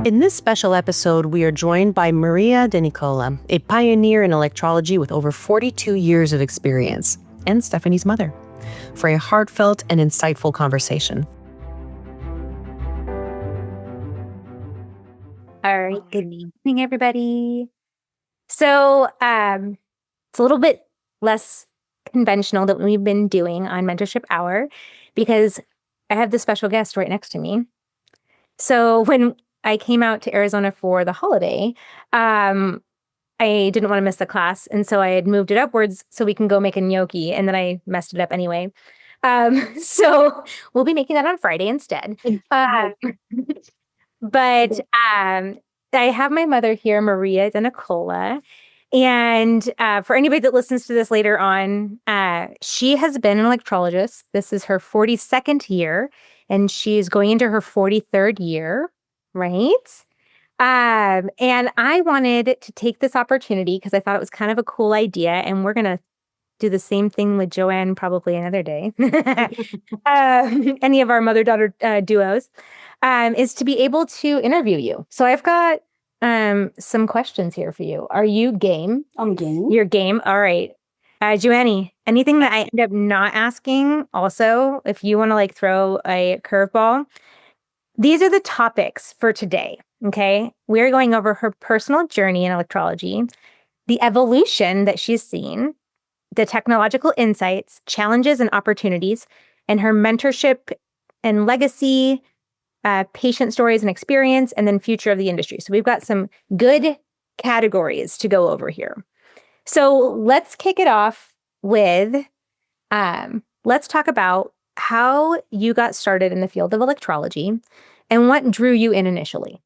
In this special episode, we are joined by Maria DeNicola, a pioneer in electrology with over 42 years of experience, and Stephanie's mother, for a heartfelt and insightful conversation. All right, good evening, everybody. So it's a little bit less conventional than we've been doing on Mentorship Hour because I have this special guest right next to me. So when I came out to Arizona for the holiday, I didn't want to miss the class. And so I had moved it upwards so we can go make a gnocchi. And then I messed it up anyway. So we'll be making that on Friday instead. But I have my mother here, Maria DeNicola. And for anybody that listens to this later on, she has been an electrologist. This is her 42nd year, and she's going into her 43rd year, right? And I wanted to take this opportunity because I thought it was kind of a cool idea, and we're going to do the same thing with Joanne probably another day. Any of our mother-daughter duos, is to be able to interview you. So I've got some questions here for you. Are you game? I'm game. You're game? All right. Joanie, anything that I end up not asking also, if you want to like throw a curveball, these are the topics for today, okay? We're going over her personal journey in electrology, the evolution that she's seen, the technological insights, challenges, and opportunities, and her mentorship and legacy, patient stories and experience, and then future of the industry. So we've got some good categories to go over here. So let's kick it off with, let's talk about how you got started in the field of electrology and what drew you in initially.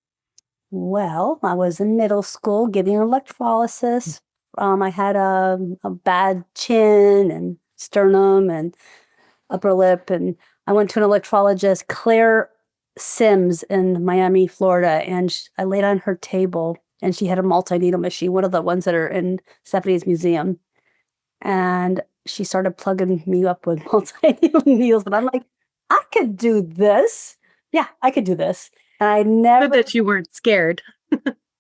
Well, I was in middle school getting electrolysis. I had a bad chin and sternum and upper lip, and I went to an electrologist, Claire Sims, in Miami, Florida, and I laid on her table, and she had a multi-needle machine, one of the ones that are in Stephanie's museum, and she started plugging me up with multi-needle needles, and I'm like, I could do this. Yeah, I could do this. And I never... That you weren't scared.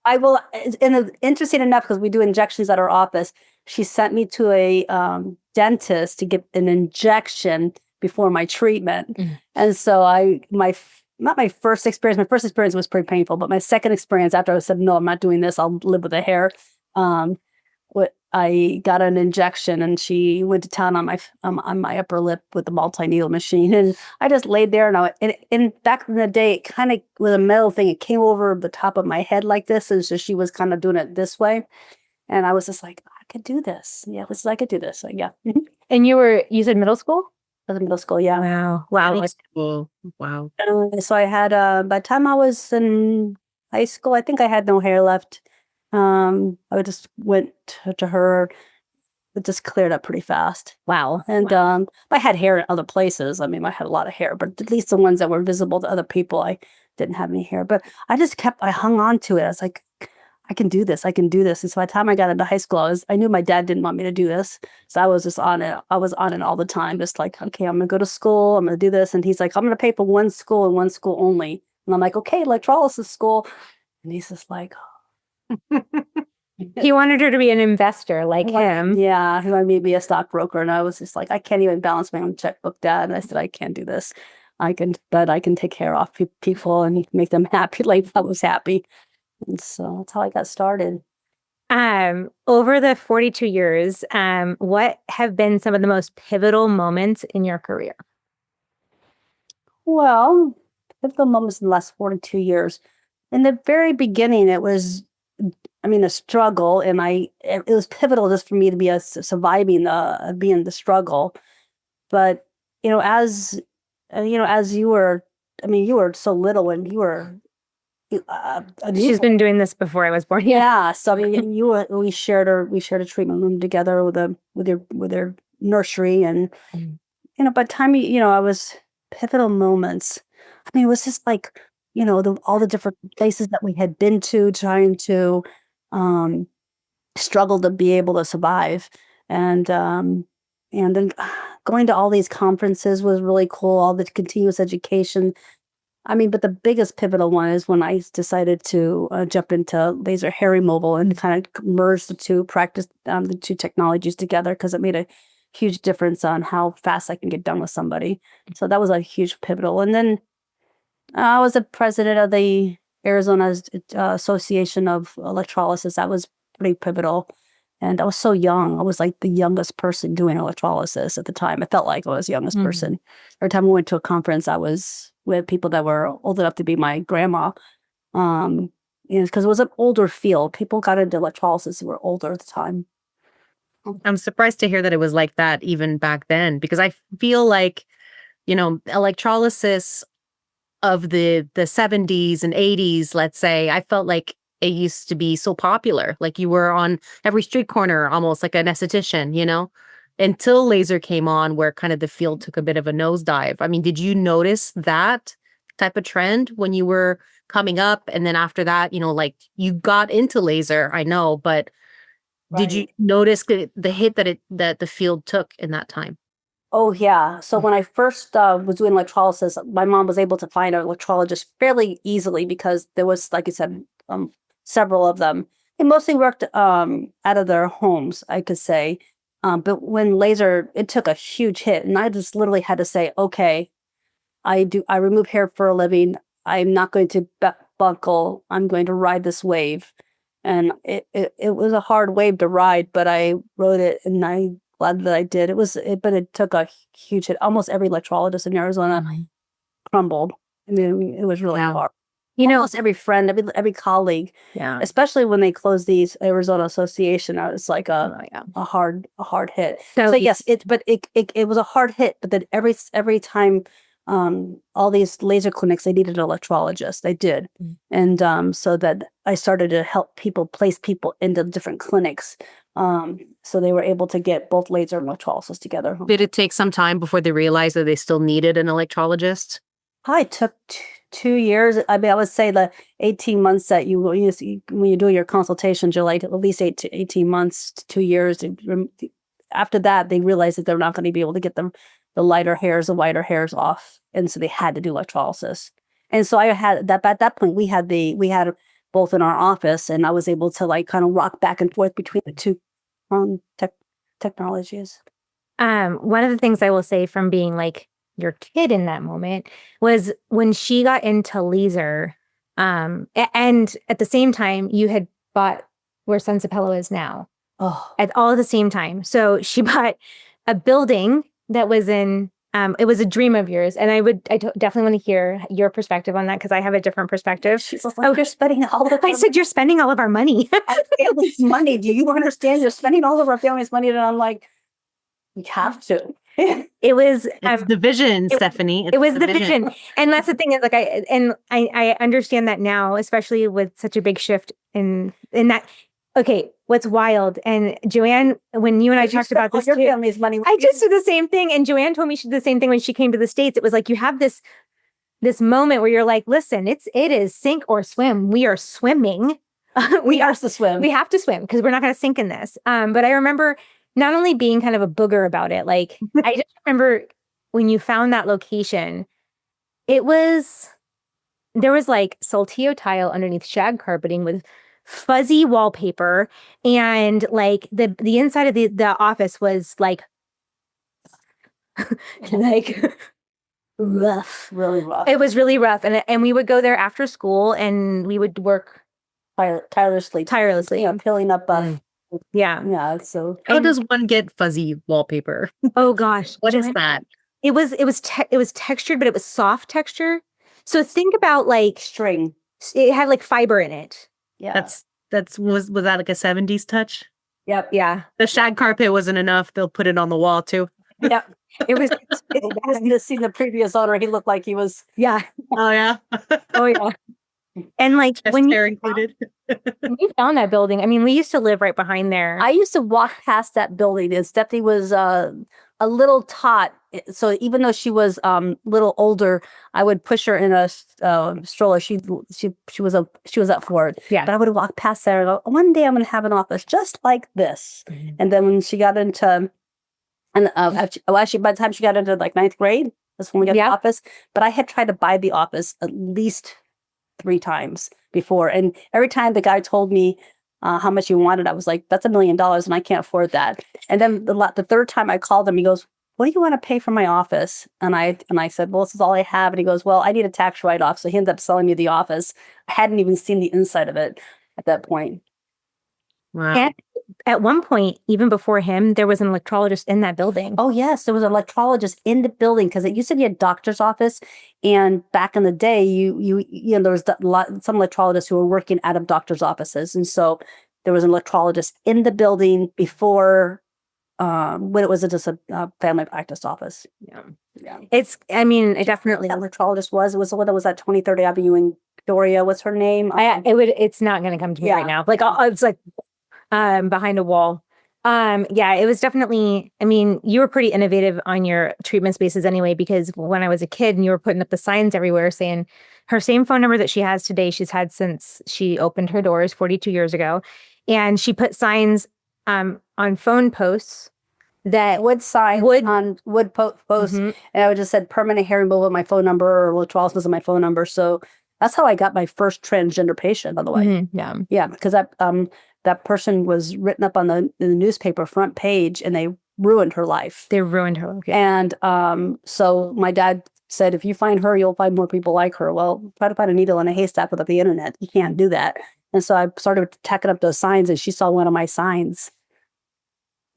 I will, and interesting enough, because we do injections at our office, she sent me to a dentist to get an injection before my treatment. And so not my first experience was pretty painful, but my second experience after I said, no, I'm not doing this, I'll live with the hair. I got an injection, and she went to town on my upper lip with the multi-needle machine, and I just laid there. And back in the day, it kind of was a metal thing. It came over the top of my head like this, and so she was kind of doing it this way, and I was just like, I could do this. Yeah, I could do this. So, yeah. And you said middle school? I was in middle school. Yeah. Wow. Cool. Wow. So I had by the time I was in high school, I think I had no hair left. I just went to her. It just cleared up pretty fast. Wow. And I had hair in other places. I mean, I had a lot of hair, but at least the ones that were visible to other people, I didn't have any hair. But I hung on to it. I was like, I can do this. And so by the time I got into high school, I knew my dad didn't want me to do this. So I was just on it. I was on it all the time. Just like, okay, I'm going to go to school. I'm going to do this. And he's like, I'm going to pay for one school and one school only. And I'm like, okay, electrolysis school. And he's just like, he wanted her to be an investor like him. Yeah, he wanted me to be a stockbroker. And I was just like, I can't even balance my own checkbook, Dad. And I said, I can't do this. But I can take care of people and make them happy. Like I was happy. And so that's how I got started. Over the 42 years, what have been some of the most pivotal moments in your career? Well, pivotal moments in the last 42 years. In the very beginning, it was, a struggle, and it was pivotal just for me to be surviving being the struggle. But as you were, you were so little, and you were. She's been doing this before I was born. Yeah, so we shared a treatment room together with your nursery, and by the time I was pivotal moments. It was just like all the different places that we had been to, trying to struggle to be able to survive, and then going to all these conferences was really cool. All the continuous education. I mean, but the biggest pivotal one is when I decided to jump into laser hair removal and kind of merge the two, practice the two technologies together, because it made a huge difference on how fast I can get done with somebody. So that was a huge pivotal. And then I was the president of the Arizona Association of Electrolysis. That was pretty pivotal. And I was so young. I was like the youngest person doing electrolysis at the time. I felt like I was the youngest person. Every time we went to a conference, I was with people that were old enough to be my grandma. Because it was an older field. People got into electrolysis who were older at the time. I'm surprised to hear that it was like that even back then, because I feel like, electrolysis of the 70s and 80s, let's say, I felt like it used to be so popular. Like you were on every street corner, almost like an esthetician, until laser came on, where kind of the field took a bit of a nosedive. I mean, did you notice that type of trend when you were coming up? And then after that, like you got into laser, I know, but did you notice the hit that the field took in that time? Oh, yeah. So when I first was doing electrolysis, my mom was able to find an electrologist fairly easily because there was, like you said, several of them. They mostly worked out of their homes, I could say. But when laser, it took a huge hit. And I just literally had to say, okay, I remove hair for a living. I'm not going to buckle. I'm going to ride this wave. And it was a hard wave to ride, but I rode it, and I'm glad that I did. But it took a huge hit. Almost every electrologist in Arizona crumbled. I mean, it was really hard. Almost every friend, every colleague, especially when they closed these Arizona Association, it was like a hard hit. So yes, it was a hard hit. But then every time, all these laser clinics, they needed an electrologist. They did, and so that I started to help place people into different clinics, so they were able to get both laser and electrolysis together. Did it take some time before they realized that they still needed an electrologist? Probably took 2 years. I mean, I would say the 18 months that when you do your consultations, you're like at least 18 months to 2 years. After that, they realized that they're not going to be able to get the lighter hairs, the whiter hairs off, and so they had to do electrolysis. And so I had that at that point. We had both in our office, and I was able to like kind of rock back and forth between the two technologies. One of the things I will say from being like your kid in that moment was when she got into laser, and at the same time you had bought where Sensapello is now. At all at the same time. So she bought a building that was in it was a dream of yours, and I definitely want to hear your perspective on that, because I have a different perspective. She's like, you're spending all of I said, you're spending all of our money. Our family's money. Do you understand? You're spending all of our family's money. And I'm like, we have to. It was the vision, Stephanie. It was the vision. And that's the thing is, like, I understand that now, especially with such a big shift in that. Okay, what's wild, and Joanne, when you and I talked about this, your family's money. I just did the same thing, and Joanne told me she did the same thing when she came to the States. It was like you have this moment where you're like, listen, it is sink or swim. We are swimming. We have to swim. We have to swim because we're not going to sink in this. But I remember not only being kind of a booger about it, like I just remember when you found that location, there was like saltillo tile underneath shag carpeting with fuzzy wallpaper, and like the inside of the office was like rough, really rough. It was really rough, and we would go there after school, and we would work tirelessly, peeling up. So how does one get fuzzy wallpaper? Oh gosh, what is that? It was textured, but it was soft texture. So think about like string. It had like fiber in it. Yeah. Was that like a 70s touch? Yep. Yeah. The shag carpet wasn't enough. They'll put it on the wall too. Yep. It was. You seen the previous owner? He looked like he was. Yeah. Oh yeah. Oh yeah. And like when you found that building, I mean, we used to live right behind there. I used to walk past that building, and Stephanie was a little tot. So even though she was a little older, I would push her in a stroller. She was up for it. Yeah. But I would walk past there and go, one day I'm going to have an office just like this. Mm-hmm. And then when she got into, actually by the time she got into like 9th grade, That's when we got Yeah. the office. But I had tried to buy the office at least 3 times before. And every time the guy told me how much he wanted, I was like, that's $1 million and I can't afford that. And then the third time I called him, he goes, what do you want to pay for my office? And I said, well, this is all I have. And he goes, well, I need a tax write-off. So he ended up selling me the office. I hadn't even seen the inside of it at that point. Wow. And at one point, even before him, there was an electrologist in that building. Oh, yes. There was an electrologist in the building because it used to be a doctor's office. And back in the day, there was some electrologists who were working out of doctor's offices. And so there was an electrologist in the building before when it was just a family practice office. Yeah. Yeah. It definitely. That electrologist was the one that was at 23rd Avenue in Victoria. What's her name? It's not going to come to me right now. Like, it's like behind a wall. Yeah, it was definitely, you were pretty innovative on your treatment spaces anyway, because when I was a kid and you were putting up the signs everywhere saying her same phone number that she has today, she's had since she opened her doors 42 years ago. And she put signs on phone posts that wood sign on wood posts. Mhm. And I would just said permanent hair removal with my phone number or electrolysis with my phone number. So that's how I got my first transgender patient, by the way. Mm-hmm. Yeah, because that person was written up on the newspaper front page and they ruined her life. They ruined her life. And so my dad said, if you find her, you'll find more people like her. Well, try to find a needle in a haystack without the internet. You can't do that. And so I started tacking up those signs and she saw one of my signs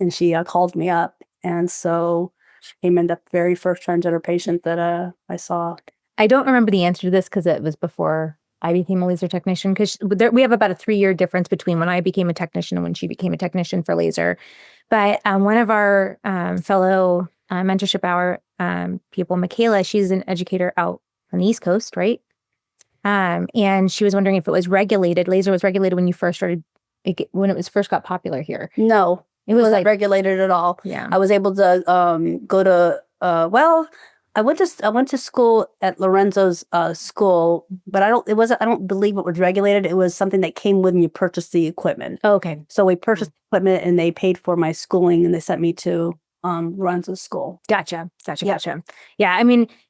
and she called me up. And so she came in the very first transgender patient that I saw. I don't remember the answer to this because it was before I became a laser technician, because we have about a 3-year difference between when I became a technician and when she became a technician for laser. But one of our fellow mentorship hour people, Michaela, she's an educator out on the East Coast, right? And she was wondering if it was regulated. Laser was regulated when you first started, when it was first got popular here. No, it wasn't like regulated at all. Yeah, I was able to go to I went to school at Lorenzo's school, but I don't believe it was regulated. It was something that came when you purchased the equipment. Oh, okay. So we purchased equipment and they paid for my schooling and they sent me to Lorenzo's school. Gotcha. Yeah,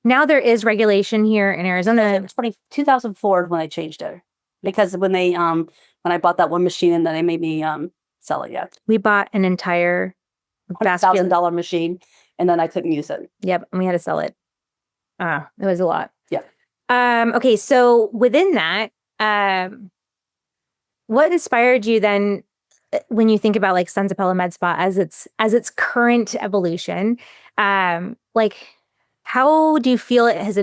now there is regulation here in Arizona. 2004 is when I changed it. Because when I bought that one machine and then they made me sell it, yeah. We bought an entire $100,000 machine and then I couldn't use it. Yep, and we had to sell it. It was a lot. Yeah. Okay, so within that, what inspired you then when you think about like Sons of Pella Med Spa as its current evolution? Like, how do you feel it has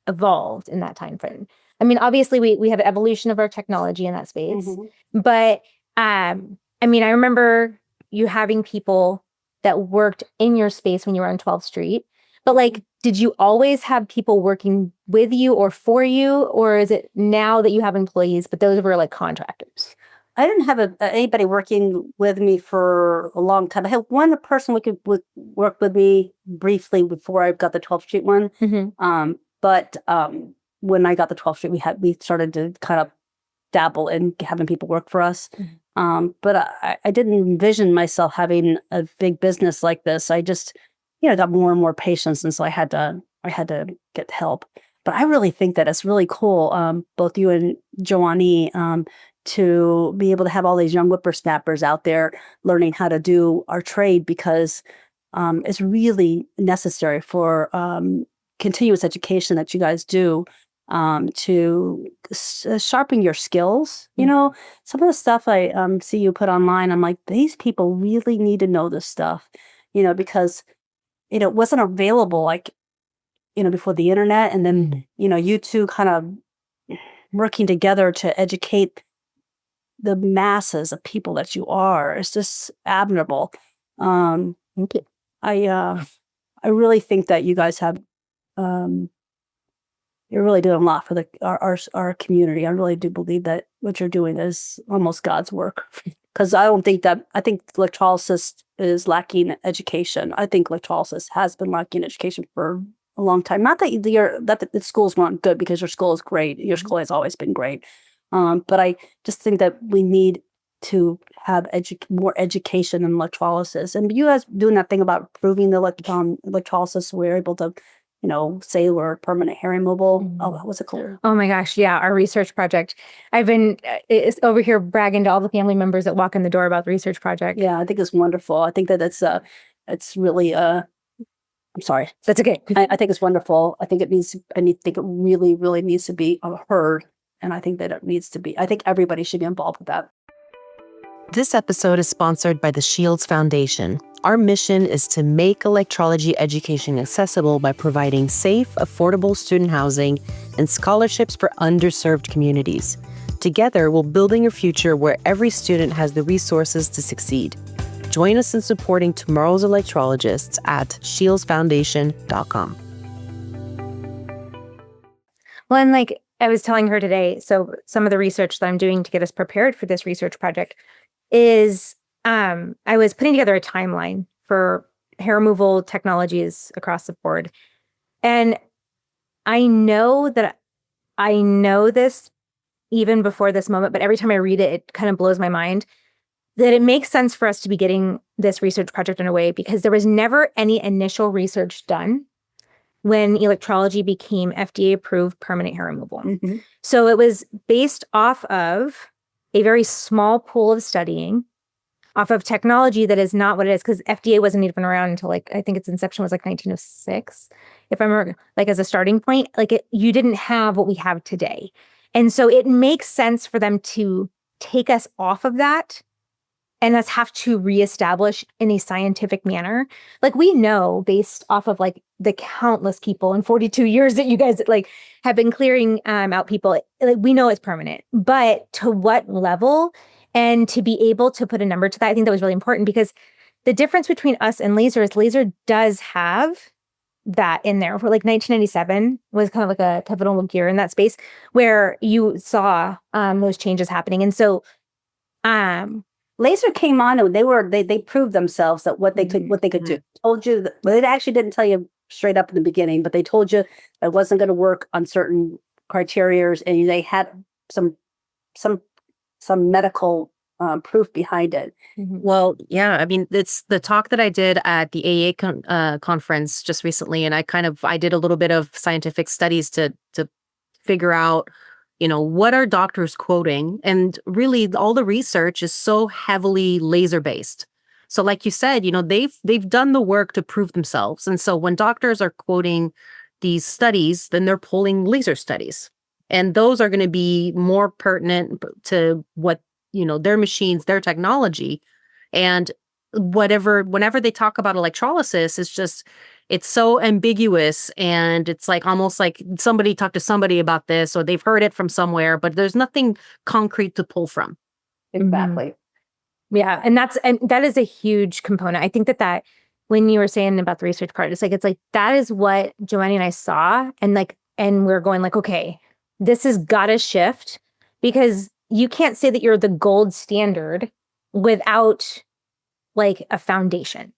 evolved in that time frame? Obviously we have an evolution of our technology in that space, but I remember you having people that worked in your space when you were on 12th Street, but like, did you always have people working with you or for you, or is it now that you have employees, but those were like contractors? I didn't have anybody working with me for a long time. I had one person who could work with me briefly before I got the 12th Street one. But when I got the 12th Street, we started to kind of dabble in having people work for us. But I didn't envision myself having a big business like this. I just, got more and more patients, and so I had to get help. But I really think that it's really cool, both you and Joanie, to be able to have all these young whippersnappers out there learning how to do our trade, because it's really necessary for continuous education that you guys do to sharpen your skills. Some of the stuff I see you put online, I'm like, these people really need to know this stuff, because it wasn't available before the internet, and then you two kind of working together to educate the masses of people that you are. It's just admirable. Thank you. I really think that you guys have you're really doing a lot for our community. I really do believe that what you're doing is almost God's work. Because I think electrolysis is lacking education. I think electrolysis has been lacking education for a long time. Not that the schools weren't good, because your school is great. Your school has always been great. But I just think that we need to have more education in electrolysis. And you guys doing that thing about proving the electrolysis, so we're able to cellular permanent hair removal. Oh, what was it called? Oh my gosh. Yeah. Our research project. I've been over here bragging to all the family members that walk in the door about the research project. Yeah, I think it's wonderful. I think that it's really, I'm sorry. That's okay. I think it's wonderful. I think think it really, really needs to be heard. And I think that I think everybody should be involved with that. This episode is sponsored by the Shields Foundation. Our mission is to make electrology education accessible by providing safe, affordable student housing and scholarships for underserved communities. Together, we're building a future where every student has the resources to succeed. Join us in supporting tomorrow's electrologists at shieldsfoundation.com. Well, and like I was telling her today, so some of the research that I'm doing to get us prepared for this research project is I was putting together a timeline for hair removal technologies across the board. And I know this even before this moment, but every time I read it, it kind of blows my mind that it makes sense for us to be getting this research project underway because there was never any initial research done when electrology became FDA-approved permanent hair removal. Mm-hmm. So it was based off of a very small pool of studying, off of technology that is not what it is, because FDA wasn't even around until I think its inception was 1906, if I remember, as a starting point. You didn't have what we have today. And so it makes sense for them to take us off of that and us have to reestablish in a scientific manner. We know based off of the countless people in 42 years that you guys have been clearing out people, we know it's permanent, but to what level and to be able to put a number to that, I think that was really important because the difference between us and laser is laser does have that in there. For 1997 was kind of a pivotal year in that space where you saw those changes happening. And so, laser came on and they proved themselves that what they could do. Told you that, well, they actually didn't tell you straight up in the beginning, but they told you it wasn't going to work on certain criterias, and they had some medical proof behind it. Well, yeah, I mean, it's the talk that I did at the AA conference just recently, and I did a little bit of scientific studies to figure out, what are doctors quoting? And really all the research is so heavily laser based. So like you said, they've done the work to prove themselves. And so when doctors are quoting these studies, then they're pulling laser studies. And those are going to be more pertinent to what, their machines, their technology. And whenever they talk about electrolysis, it's so ambiguous, and it's almost like somebody talked to somebody about this, or they've heard it from somewhere, but there's nothing concrete to pull from. Exactly. Yeah. And that is a huge component. I think that when you were saying about the research part, it's that is what Joanie and I saw. And we're going okay, this has got to shift, because you can't say that you're the gold standard without a foundation.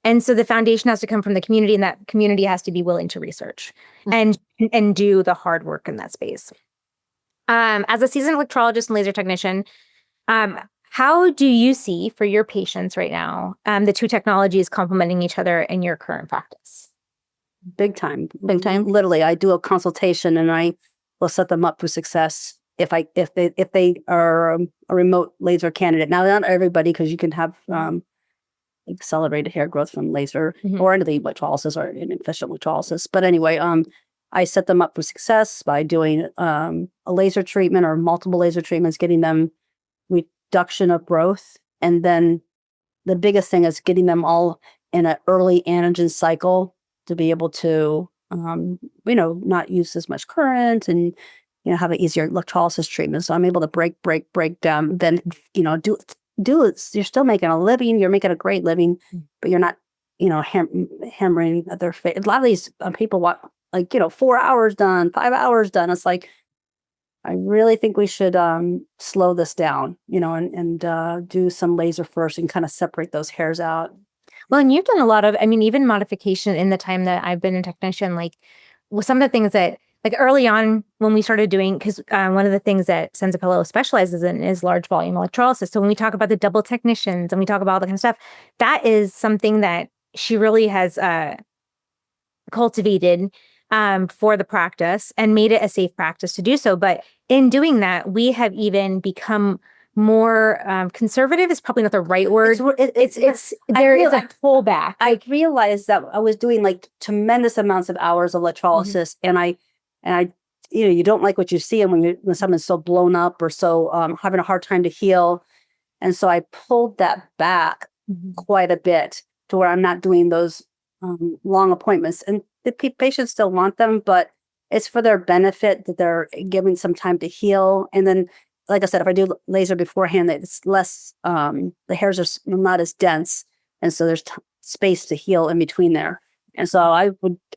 And so the foundation has to come from the community, and that community has to be willing to research and do the hard work in that space. As a seasoned electrologist and laser technician, how do you see for your patients right now the two technologies complementing each other in your current practice? Big time. Literally, I do a consultation and I will set them up for success if they are a remote laser candidate. Now, not everybody, because you can have accelerated hair growth from laser or into the electrolysis or an efficient electrolysis. But anyway, I set them up for success by doing a laser treatment or multiple laser treatments, getting them reduction of growth. And then the biggest thing is getting them all in an early anagen cycle to be able to, not use as much current and, have an easier electrolysis treatment. So I'm able to break down, then, do it. You're still making a living. You're making a great living, but you're not, hammering at their face. A lot of these people want 4 hours done, 5 hours done. It's I really think we should slow this down, and do some laser first and kind of separate those hairs out. Well, and you've done a lot of, even modification in the time that I've been a technician, with some of the things that, early on when we started doing, because one of the things that Sensapillo specializes in is large volume electrolysis. So when we talk about the double technicians and we talk about all that kind of stuff, that is something that she really has cultivated for the practice and made it a safe practice to do so. But in doing that, we have even become more conservative is probably not the right word. There is a pullback. I realized that I was doing like tremendous amounts of hours of electrolysis, and I, you don't like what you see, and when someone's so blown up or so having a hard time to heal, and so I pulled that back quite a bit to where I'm not doing those long appointments, and the patients still want them, but it's for their benefit that they're giving some time to heal. And then, like I said, if I do laser beforehand, it's less, the hairs are not as dense. And so there's space to heal in between there. And so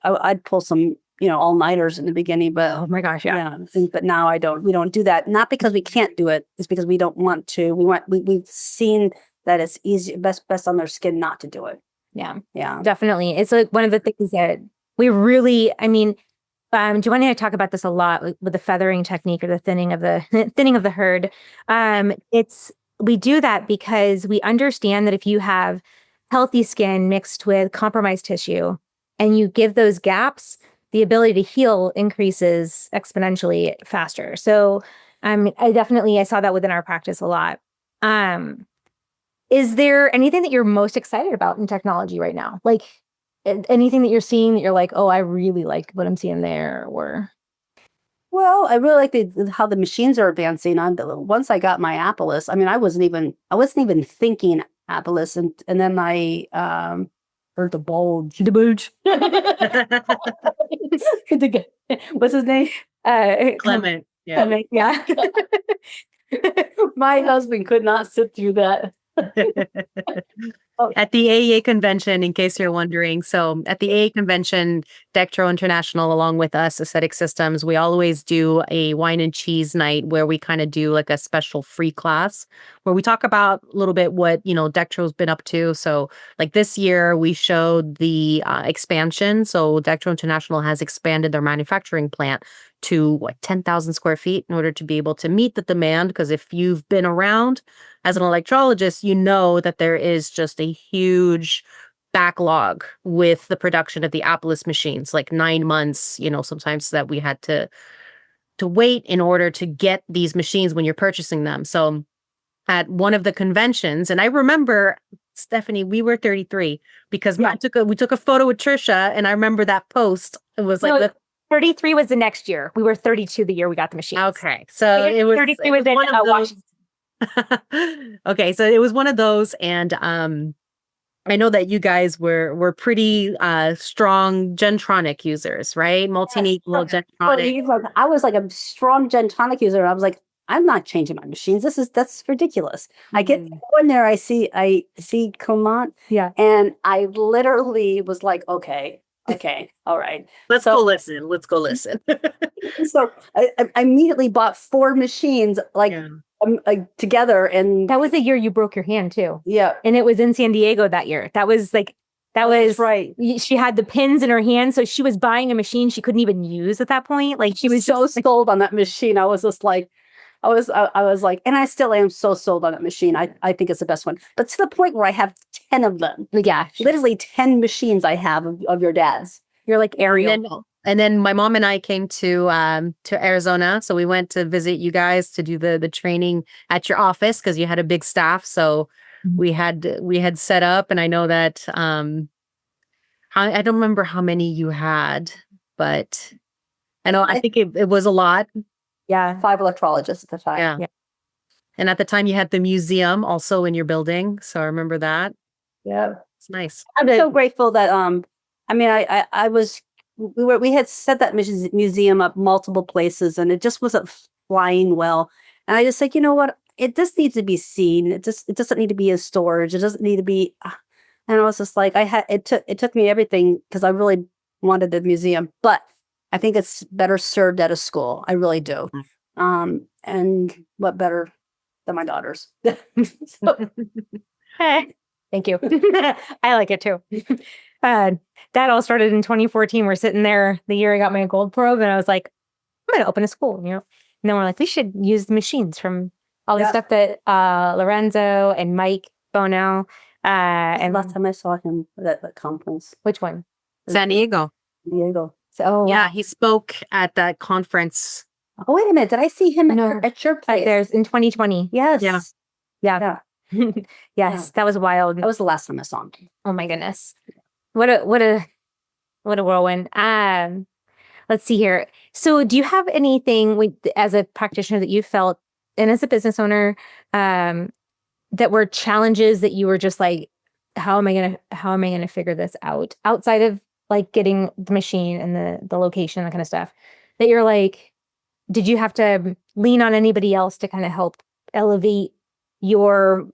I'd pull some, all-nighters in the beginning, but oh my gosh, yeah. But now we don't do that. Not because we can't do it. It's because we don't want to. We've seen that it's easy, best on their skin not to do it. Yeah. Yeah. Definitely. It's like one of the things that we really, Joanie and I talk about this a lot with the feathering technique or the thinning of the herd. We do that because we understand that if you have healthy skin mixed with compromised tissue and you give those gaps, the ability to heal increases exponentially faster. So I saw that within our practice a lot. Is there anything that you're most excited about in technology right now? Like anything that you're seeing that you're like, oh, I really like what I'm seeing there, or? Well, I really like how the machines are advancing. Once I got my Appleus, I wasn't even thinking Appleus, and then I heard the bulge. The bulge. What's his name? Clement. Yeah. Clement, yeah. My husband could not sit through that. At the AEA convention, in case you're wondering, so at the AEA convention, Dectro International, along with us, Aesthetic Systems, we always do a wine and cheese night where we kind of do like a special free class where we talk about a little bit what, Dectro's been up to. So like this year, we showed the expansion. So Dectro International has expanded their manufacturing plant to 10,000 square feet in order to be able to meet the demand. Because if you've been around as an electrologist, you know that there is just a huge backlog with the production of the Appleus machines, like 9 months, sometimes that we had to wait in order to get these machines when you're purchasing them. So at one of the conventions, and I remember, Stephanie, we were 33 because we took a photo with Trisha, and I remember that post. It was like 33 was the next year. We were 32 the year we got the machines. Okay. So it was 33 was one of those. Okay, so it was one of those, and I know that you guys were pretty strong Gentronic users, right? Multi-modal Gentronic. I was like a strong Gentronic user. I was like, I'm not changing my machines. That's ridiculous. I get in there, I see Command, and I literally was like, okay, all right. Let's go listen. So I immediately bought 4 machines, together, and that was the year you broke your hand too. Yeah, and it was in San Diego that year. That was right. She had the pins in her hand, so she was buying a machine she couldn't even use at that point. Like she was so sold on that machine. I was just like, I was like, and I still am so sold on that machine. I think it's the best one. But to the point where I have 10 of them. Yeah, literally 10 machines I have of your dad's. You're like Ariel. And then my mom and I came to Arizona, so we went to visit you guys to do the training at your office because you had a big staff. So we had set up, and I know that I don't remember how many you had, but I think it was a lot. Yeah, 5 electrologists at the time. Yeah. And at the time you had the museum also in your building, so I remember that. Yeah, it's nice. I'm so grateful that we had set that museum up multiple places, and it just wasn't flying well. And I just like, you know what? It just needs to be seen. It doesn't need to be in storage. It doesn't need to be. And I was just like, it took me everything because I really wanted the museum, but I think it's better served at a school. I really do. And what better than my daughters? Thank you. I like it too. That all started in 2014. We're sitting there the year I got my gold probe, and I was like, I'm going to open a school, And then we're like, we should use the machines from all the stuff that Lorenzo and Mike Bono. And last time I saw him at that conference. Which one? San Diego. Diego. So Yeah, he spoke at that conference. Oh, wait a minute. Did I see him No. at your place? there's in 2020. Yes. Yeah. Yeah. Yeah. Yes, that was wild. That was the last time I saw him. Oh my goodness. What a whirlwind. Let's see here. So do you have anything as a practitioner that you felt and as a business owner that were challenges that you were just like, how am I gonna figure this out outside of like getting the machine and the location, that kind of stuff, that you're like, did you have to lean on anybody else to kind of help elevate your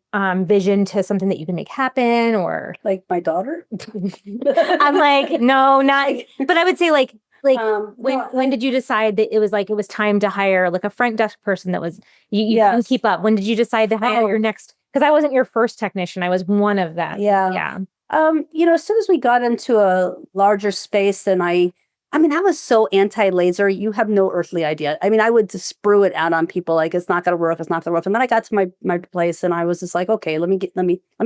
vision to something that you can make happen? Or Like my daughter? I'm like, no, not, but I would say like when no, did you decide that it was time to hire like a front desk person that was you couldn't Yes. keep up? When did you decide to hire your next? Because I wasn't your first technician, I was one of them. Yeah. As soon as we got into a larger space, and I was so anti-laser, you have no earthly idea. I mean, I would just sprue it out on people like it's not gonna work, it's not gonna work. And then I got to my place and I was just like, okay, let me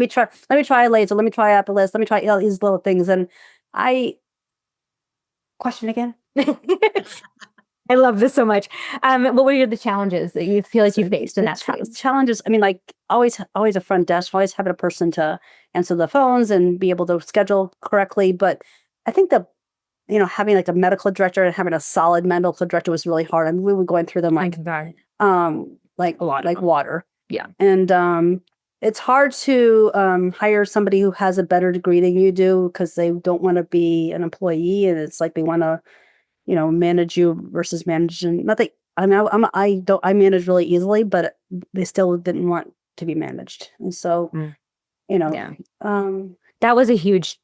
try a laser, let me try epilators, let me try all these little things. And question again? I love this so much. What were the challenges that you feel like you faced in that process? Challenges, I mean, like always a front desk, always having a person to answer the phones and be able to schedule correctly. But I think having like a medical director and having a solid medical director was really hard. I mean, we were going through them like a lot, like water. Yeah. And it's hard to hire somebody who has a better degree than you do because they don't want to be an employee, and it's like they want to manage you versus managing. Not that I mean, I manage really easily, but they still didn't want to be managed, and so Yeah. That was a huge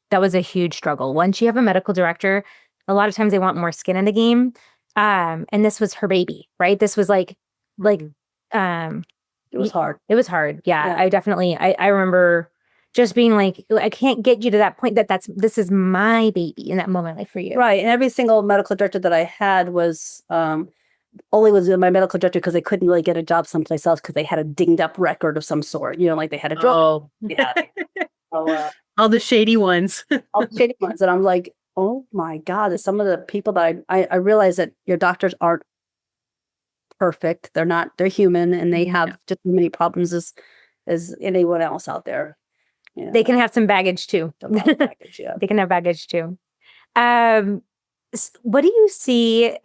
struggle. Once you have a medical director, a lot of times they want more skin in the game. And this was her baby, right? This was like it was hard. It was hard. Yeah. Yeah. I definitely I remember just being like, I can't get you to that point this is my baby in that moment, like for you. Right. And every single medical director that I had was only was my medical director because they couldn't really get a job someplace else because they had a dinged up record of some sort. Like they had a drug. Oh, Yeah. all the shady ones. All the shady ones. And I'm like, oh my God, some of the people that I realize that your doctors aren't perfect. They're human, and they have just as many problems as anyone else out there. They can have some baggage too. Baggage, yeah. They can have baggage too. What do you see?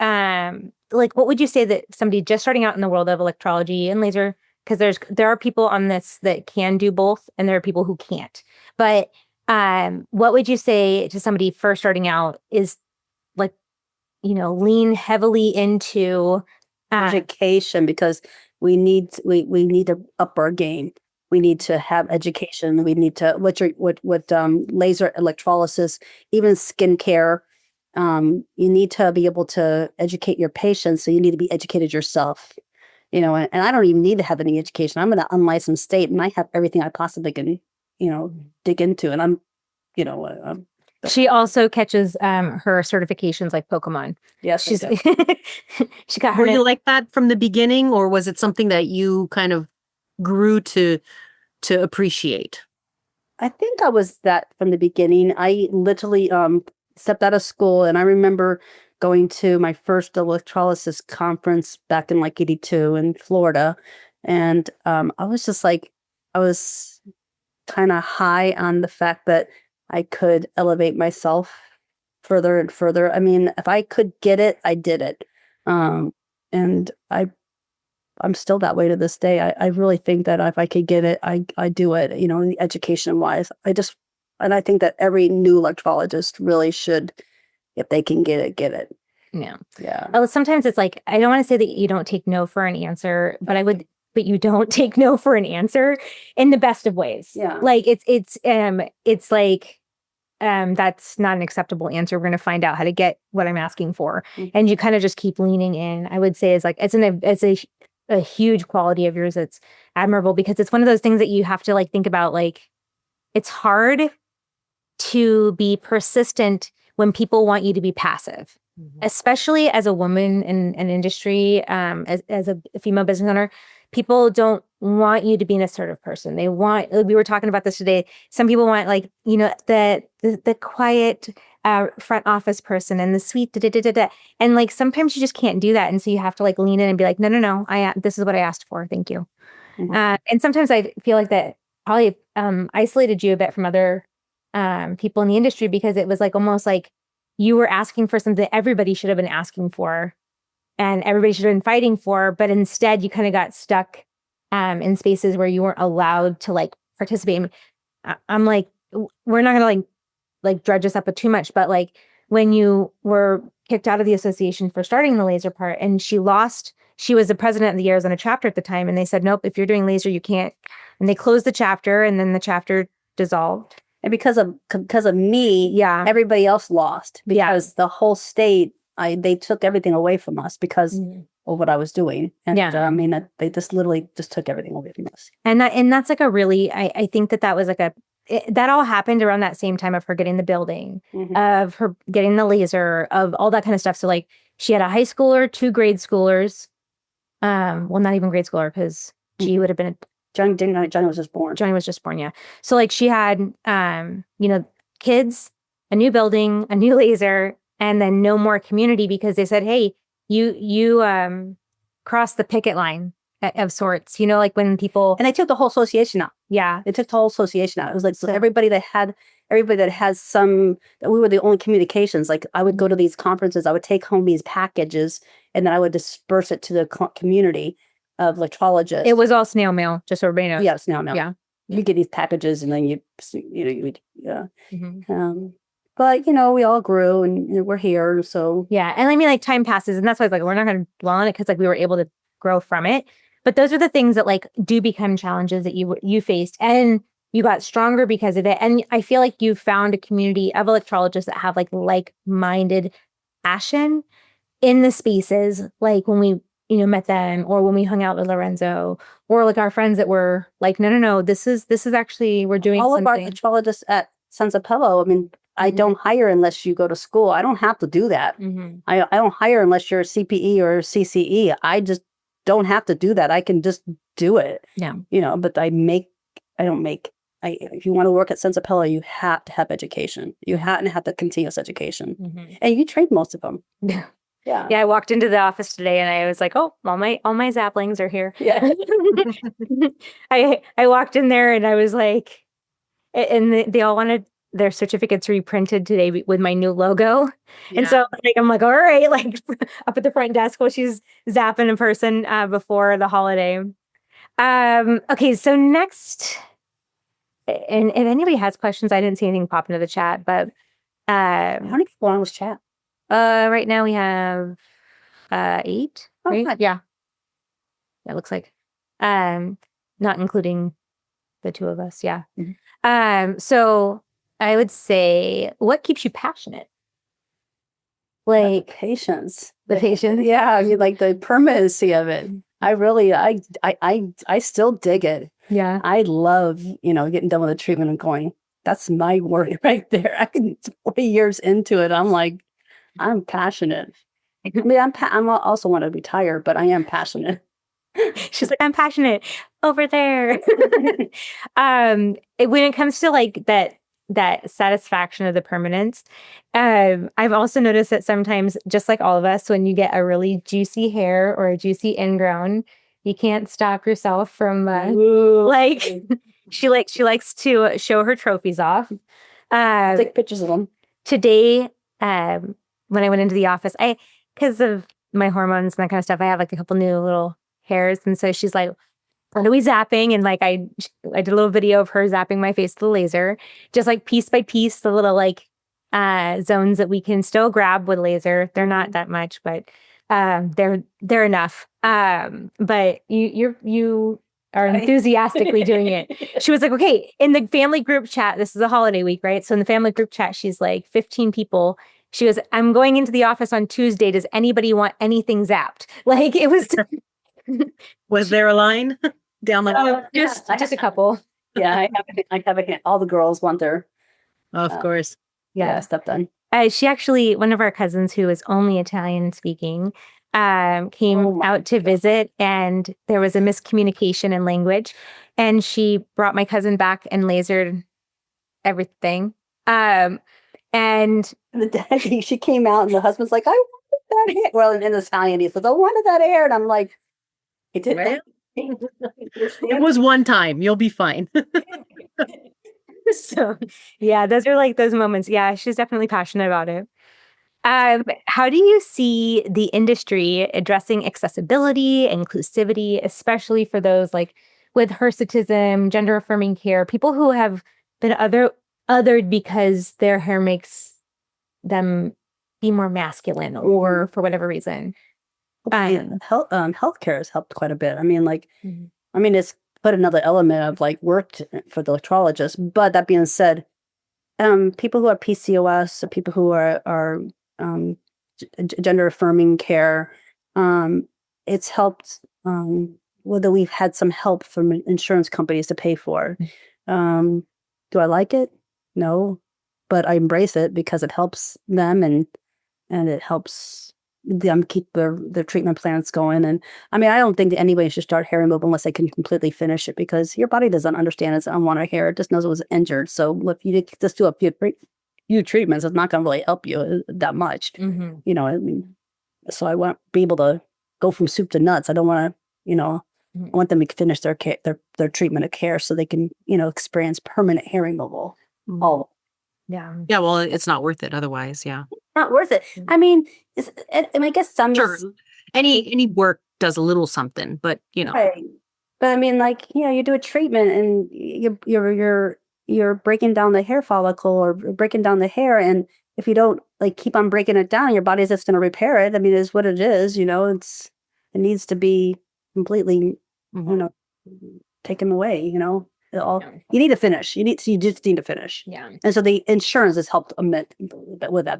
Like, what would you say that somebody just starting out in the world of electrology and laser? Because there are people on this that can do both, and there are people who can't. But what would you say to somebody first starting out is like, lean heavily into education, because we need to up our game. We need to have education. We need to what laser electrolysis, even skincare. You need to be able to educate your patients, so you need to be educated yourself. And I don't even need to have any education. I'm in an unlicensed state, and I have everything I possibly can, dig into. And I'm she also catches her certifications like Pokemon. Yes, she's she got her. Were you like that from the beginning, or was it something that you kind of grew to appreciate? I think I was that from the beginning. I literally stepped out of school, and I remember going to my first electrolysis conference back in like 82 in Florida. And I was just like, I was kind of high on the fact that I could elevate myself further and further. I mean, if I could get it, I did it. And I'm still that way to this day. I really think that if I could get it, I do it, education wise. And I think that every new electrologist really should, if they can get it, get it. Yeah. Yeah. Well, sometimes it's like, I don't want to say that you don't take no for an answer, but you don't take no for an answer in the best of ways. Yeah. Like it's like, that's not an acceptable answer. We're going to find out how to get what I'm asking for. Mm-hmm. And you kind of just keep leaning in. I would say is like, it's a huge quality of yours. That's admirable, because it's one of those things that you have to like think about. Like, it's hard to be persistent when people want you to be passive, especially as a woman in an industry, as a female business owner. People don't want you to be an assertive person. We were talking about this today. Some people want like, the quiet front office person and the sweet da. And like, sometimes you just can't do that. And so you have to like lean in and be like, no, this is what I asked for. Thank you. Mhm. And sometimes I feel like that probably isolated you a bit from other people in the industry, because it was like almost like you were asking for something that everybody should have been asking for and everybody should have been fighting for, but instead you kind of got stuck in spaces where you weren't allowed to like participate. I'm like, we're not gonna like dredge us up with too much, but like when you were kicked out of the association for starting the laser part, and she was the president of the Arizona chapter at the time, and they said, nope, if you're doing laser, you can't. And they closed the chapter, and then the chapter dissolved. And because of me, Yeah. everybody else lost, because the whole state, they took everything away from us because of what I was doing. And I mean, they just literally just took everything away from us. And that's like a really, I think that was like that all happened around that same time of her getting the building, of her getting the laser, of all that kind of stuff. So like she had a high schooler, 2 grade schoolers. Well, not even grade schooler, because G would have been Johnny was just born. Johnny was just born, yeah. So like she had, kids, a new building, a new laser, and then no more community, because they said, hey, you crossed the picket line of sorts, like when people. And they took the whole association out. Yeah. They took the whole association out. It was like, so everybody that has that we were the only communications. Like I would go to these conferences, I would take home these packages, and then I would disperse it to the community of electrologists. It was all snail mail, just so everybody knows. Yeah, snail mail. Yeah. You get these packages, and then you but we all grew, and we're here. So yeah, and I mean, like time passes, and that's why it's like we're not going to dwell on it, because like we were able to grow from it. But those are the things that like do become challenges that you faced, and you got stronger because of it. And I feel like you found a community of electrologists that have like-minded passion in the spaces, like when we met them, or when we hung out with Lorenzo, or like our friends that were like, no, this is actually, we're doing all something. of our electrologists at Sons of Pablo. I mean, I don't hire unless you go to school. I don't have to do that. I don't hire unless you're a CPE or a CCE. I just don't have to do that. I can just do it. Yeah. But if you want to work at Sons of Pablo, you have to have education. You have to have the continuous education. And you train most of them. Yeah. Yeah. Yeah, I walked into the office today and I was like, oh, all my Zaplings are here. Yeah. I walked in there and I was like, and they all wanted their certificates reprinted today with my new logo. Yeah. And so like I'm like, all right, like up at the front desk while she's zapping in person before the holiday. Okay, so next, and if anybody has questions, I didn't see anything pop into the chat, but how many people on this chat? Right now we have 8. Oh, right? good. Yeah. It looks like. Not including the 2 of us. Yeah. So I would say, what keeps you passionate? Like patience. The patience. Yeah, I mean, like the permanency of it. I really, I still dig it. Yeah. I love, getting done with the treatment and going, that's my work right there. I can 40 years into it. I'm like, I'm passionate. I mean, I'm also want to retire, but I am passionate. She's like, I'm passionate over there. When it comes to like that satisfaction of the permanence, I've also noticed that sometimes, just like all of us, when you get a really juicy hair or a juicy ingrown, you can't stop yourself from like she likes to show her trophies off. Take pictures of them. Today, when I went into the office, because of my hormones and that kind of stuff, I have like a couple new little hairs. And so she's like, what are we zapping? And like, I did a little video of her zapping my face with the laser, just like piece by piece, the little like zones that we can still grab with laser. They're not that much, but they're enough. But you are enthusiastically doing it. She was like, okay, in the family group chat, this is a holiday week, right? So in the family group chat, she's like 15 people. She goes, I'm going into the office on Tuesday. Does anybody want anything zapped? Like it was. Was there a line down the just a couple? Yeah, I have a hint. All the girls want their, of course, stuff done. She actually, one of our cousins who is only Italian speaking, came out to visit, and there was a miscommunication in language, and she brought my cousin back and lasered everything. And the daddy, she came out, and the husband's like, I wanted that hair. Well, in Italian, he says, I wanted that hair. And I'm like, he did that. It was one time. You'll be fine. So, yeah, those are like those moments. Yeah, she's definitely passionate about it. How do you see the industry addressing accessibility, inclusivity, especially for those like with hirsutism, gender affirming care, people who have been othered because their hair makes them be more masculine or for whatever reason? Healthcare has helped quite a bit. I mean, like, it's put another element of like work for the electrologist. But that being said, people who are PCOS, or people who are gender affirming care, it's helped. Whether we've had some help from insurance companies to pay for. Do I like it? No, but I embrace it because it helps them and it helps them keep their treatment plans going. And I mean, I don't think that anybody should start hair removal unless they can completely finish it, because your body doesn't understand it's unwanted hair. It just knows it was injured. So if you just do a few treatments, it's not going to really help you that much. You know, I mean, so I want to be able to go from soup to nuts. I don't want to, I want them to finish their treatment of care so they can, experience permanent hair removal. Oh, yeah. Well, it's not worth it otherwise. Yeah. Not worth it. I mean, I guess some sure. Any work does a little something, but Right. But I mean, like, you do a treatment and you're breaking down the hair follicle or breaking down the hair, and if you don't like keep on breaking it down, your body's just going to repair it. I mean, it's what it is. It needs to be completely, taken away. You need to finish. You just need to finish. Yeah. And so the insurance has helped with that.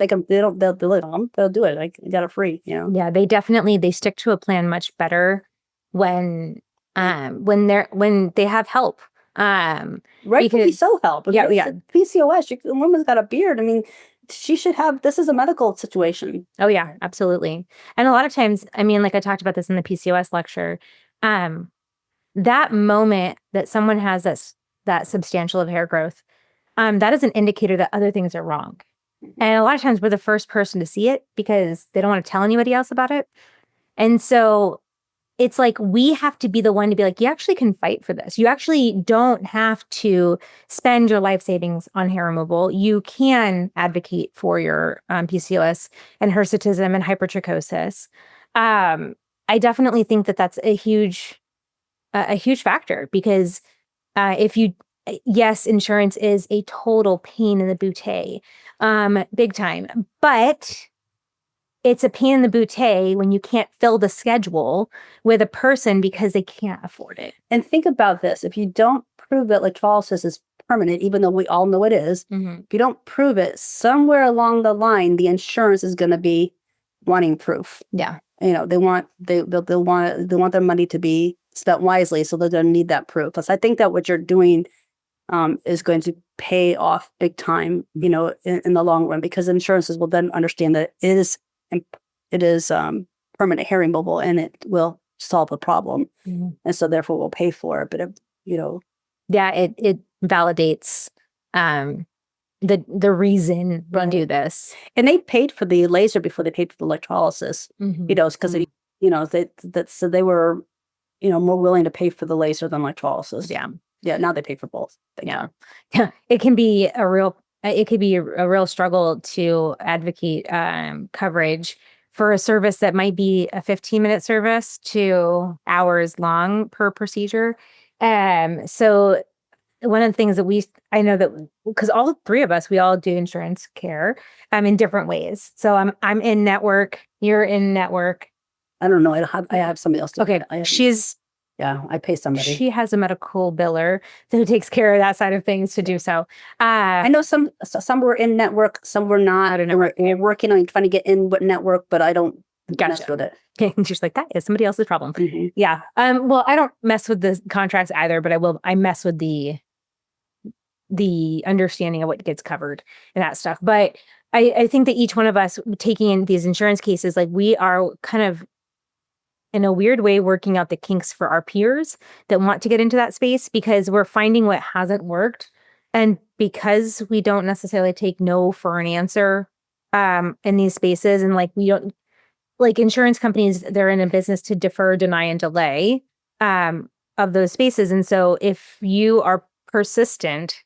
They'll do it. Like, you got it free. Yeah, they stick to a plan much better when they have help. Rightfully so help. Yeah. PCOS. A woman's got a beard. I mean, she should have. This is a medical situation. Oh yeah, absolutely. And a lot of times, I mean, like I talked about this in the PCOS lecture. That moment that someone has that substantial of hair growth, that is an indicator that other things are wrong. And a lot of times we're the first person to see it because they don't want to tell anybody else about it. And so it's like we have to be the one to be like, you actually can fight for this. You actually don't have to spend your life savings on hair removal. You can advocate for your PCOS and hirsutism and hypertrichosis. I definitely think that that's a huge factor because yes, insurance is a total pain in the bootay, big time, but it's a pain in the bootay when you can't fill the schedule with a person because they can't afford it. And think about this. If you don't prove that electrolysis is permanent, even though we all know it is, if you don't prove it, somewhere along the line, the insurance is going to be wanting proof. Yeah. They want their money to be spent wisely, so they're going to need that proof. Plus, I think that what you're doing is going to pay off big time, in the long run, because insurances will then understand that it is permanent hair removal and it will solve the problem, and so therefore we'll pay for it. But yeah, it validates the reason we'll do this. And they paid for the laser before they paid for the electrolysis. Because so they were more willing to pay for the laser than electrolysis. Yeah. Now they pay for both. Yeah. It can be a real struggle to advocate coverage for a service that might be a 15-minute service to hours long per procedure. So one of the things that I know that because all three of us, we all do insurance care in different ways. So I'm in network, you're in network. I don't know. I have somebody else. Okay. I pay somebody. She has a medical biller who takes care of that side of things to do so. I know some were in network, some were not. And we're working on trying to get in what network, but I don't mess with it. Okay. And she's like, that is somebody else's problem. Yeah. Well, I don't mess with the contracts either, but I mess with the understanding of what gets covered and that stuff. But I think that each one of us taking in these insurance cases, like we are kind of in a weird way, working out the kinks for our peers that want to get into that space, because we're finding what hasn't worked. And because we don't necessarily take no for an answer in these spaces, and like we don't, like insurance companies, they're in a business to defer, deny, and delay of those spaces. And so if you are persistent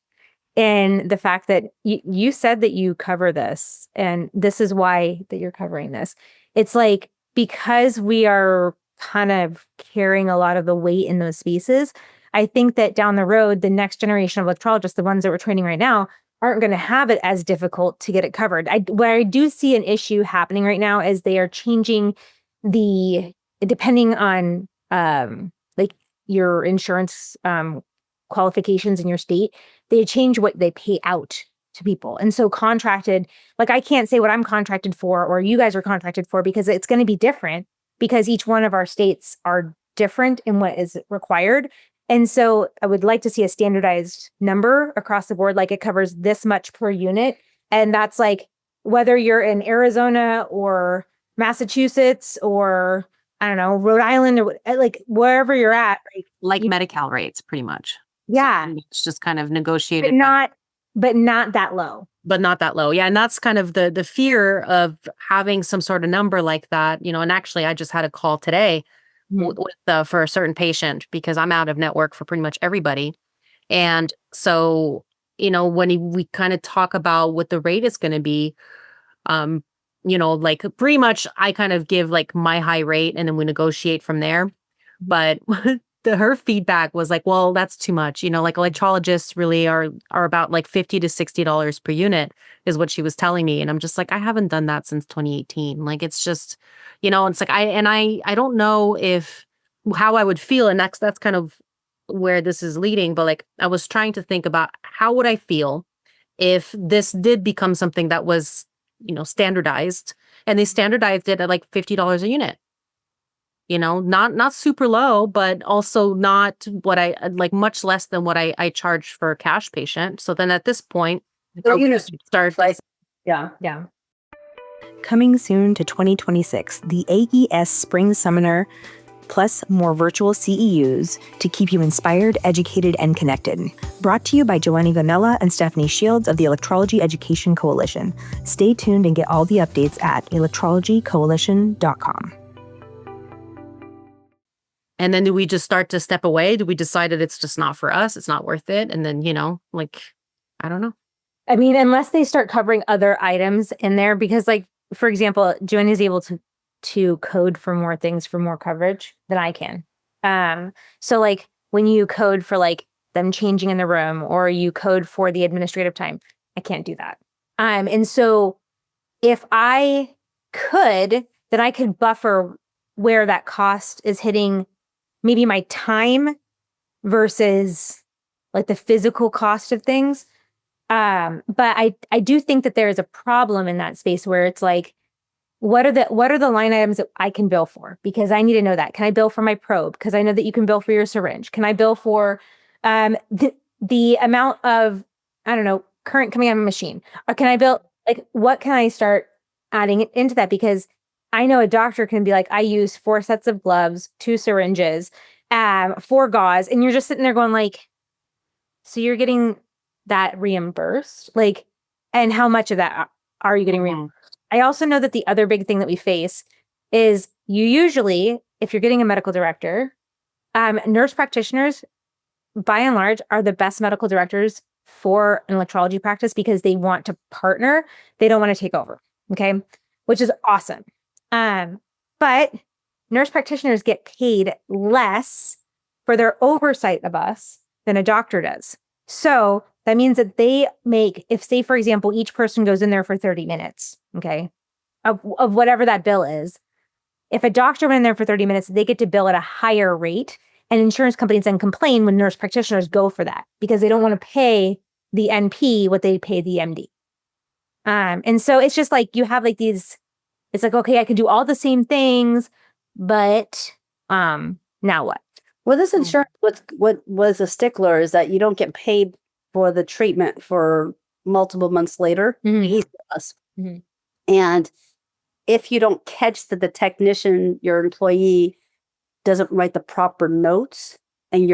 in the fact that you said that you cover this, and this is why that you're covering this, it's like, because we are kind of carrying a lot of the weight in those spaces, I think that down the road, the next generation of electrologists, the ones that we're training right now, aren't going to have it as difficult to get it covered. Where I do see an issue happening right now is they are changing depending on like your insurance qualifications in your state, they change what they pay out to people. And so contracted, like I can't say what I'm contracted for or you guys are contracted for, because it's going to be different, because each one of our states are different in what is required. And so I would like to see a standardized number across the board, like it covers this much per unit. And that's like, whether you're in Arizona or Massachusetts or I don't know, Rhode Island, or like wherever you're at. Like Medi-Cal rates, pretty much. Yeah. So it's just kind of negotiated. But not that low. But not that low. Yeah. And that's kind of the fear of having some sort of number like that, and actually I just had a call today for a certain patient, because I'm out of network for pretty much everybody. And so, when we kind of talk about what the rate is going to be, like pretty much I kind of give like my high rate and then we negotiate from there. But her feedback was like, well, that's too much. Like electrologists really are about like $50 to $60 per unit is what she was telling me. And I'm just like, I haven't done that since 2018. Like, it's just, it's like, I don't know how I would feel. And that's kind of where this is leading. But like, I was trying to think about how would I feel if this did become something that was, standardized, and they standardized it at like $50 a unit. Not super low, but also not what I like, much less than what I charge for a cash patient. So then at this point, start. Yeah. Coming soon to 2026, the AES Spring Seminar, plus more virtual CEUs to keep you inspired, educated, and connected. Brought to you by Joanie Gonella and Stephanie Shields of the Electrology Education Coalition. Stay tuned and get all the updates at electrologycoalition.com. And then do we just start to step away? Do we decide that it's just not for us? It's not worth it? And then, I don't know. I mean, unless they start covering other items in there, because like, for example, Joanne is able to code for more things for more coverage than I can. So like when you code for like them changing in the room, or you code for the administrative time, I can't do that. And so if I could, then I could buffer where that cost is hitting maybe my time versus like the physical cost of things. But I do think that there is a problem in that space where it's like, what are the line items that I can bill for? Because I need to know that. Can I bill for my probe? Because I know that you can bill for your syringe. Can I bill for the amount of, I don't know, current coming out of a machine? Or can I bill, like, what can I start adding into that? Because I know a doctor can be like, I use 4 sets of gloves, 2 syringes, 4 gauze. And you're just sitting there going like, so you're getting that reimbursed? Like, and how much of that are you getting reimbursed? I also know that the other big thing that we face is you usually, if you're getting a medical director, nurse practitioners, by and large, are the best medical directors for an electrology practice because they want to partner. They don't want to take over. Okay. Which is awesome. But nurse practitioners get paid less for their oversight of us than a doctor does. So that means that they make, if say, for example, each person goes in there for 30 minutes, okay, of whatever that bill is. If a doctor went in there for 30 minutes, they get to bill at a higher rate. And insurance companies then complain when nurse practitioners go for that because they don't want to pay the NP what they pay the MD. And so it's just like you have like these, it's like, okay, I can do all the same things, but now what? Well, this insurance, what was a stickler is that you don't get paid for the treatment for multiple months later. Mhm. Us. Mhm. And if you don't catch the technician, your employee doesn't write the proper notes and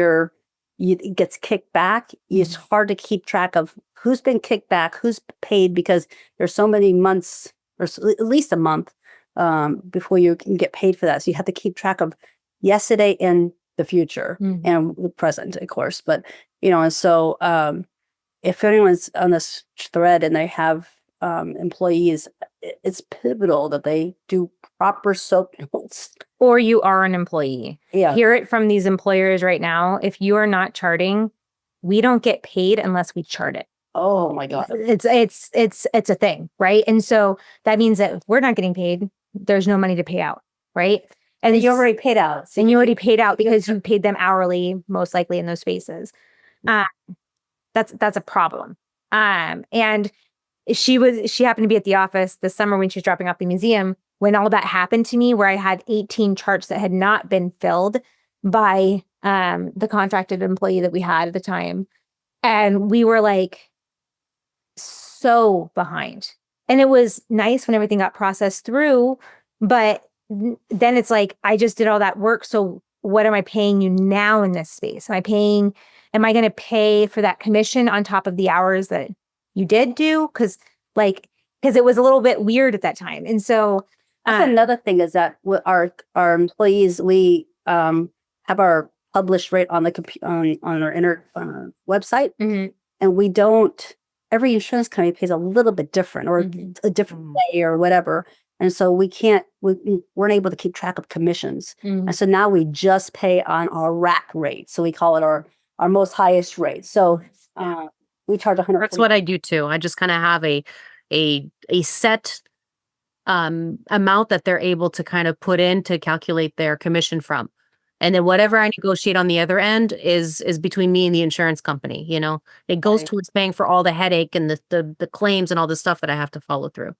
it gets kicked back, it's hard to keep track of who's been kicked back, who's paid, because there's so many months, or at least a month, before you can get paid for that. So you have to keep track of yesterday and the future and the present, of course. But, and so if anyone's on this thread and they have employees, it's pivotal that they do proper SOAP notes. Or you are an employee. Yeah. Hear it from these employers right now. If you are not charting, we don't get paid unless we chart it. Oh my God. It's a thing, right? And so that means that if we're not getting paid, there's no money to pay out, right? And you already paid out. So you already paid out because you paid them hourly, most likely in those spaces. That's a problem. And she happened to be at the office this summer when she was dropping off the museum, when all that happened to me, where I had 18 charts that had not been filled by the contracted employee that we had at the time. And we were like so behind. And it was nice when everything got processed through, but then it's like, I just did all that work. So what am I paying you now in this space? Am I going to pay for that commission on top of the hours that you did do? Because it was a little bit weird at that time. And so that's another thing, is that with our employees, we have our published rate on the on our website, and we don't. Every insurance company pays a little bit different, or a different way, or whatever. And so we weren't able to keep track of commissions. And so now we just pay on our rack rate. So we call it our most highest rate. So we charge $100. That's what I do too. I just kind of have a set amount that they're able to kind of put in to calculate their commission from. And then whatever I negotiate on the other end is between me and the insurance company. It goes towards paying for all the headache and the claims and all the stuff that I have to follow through.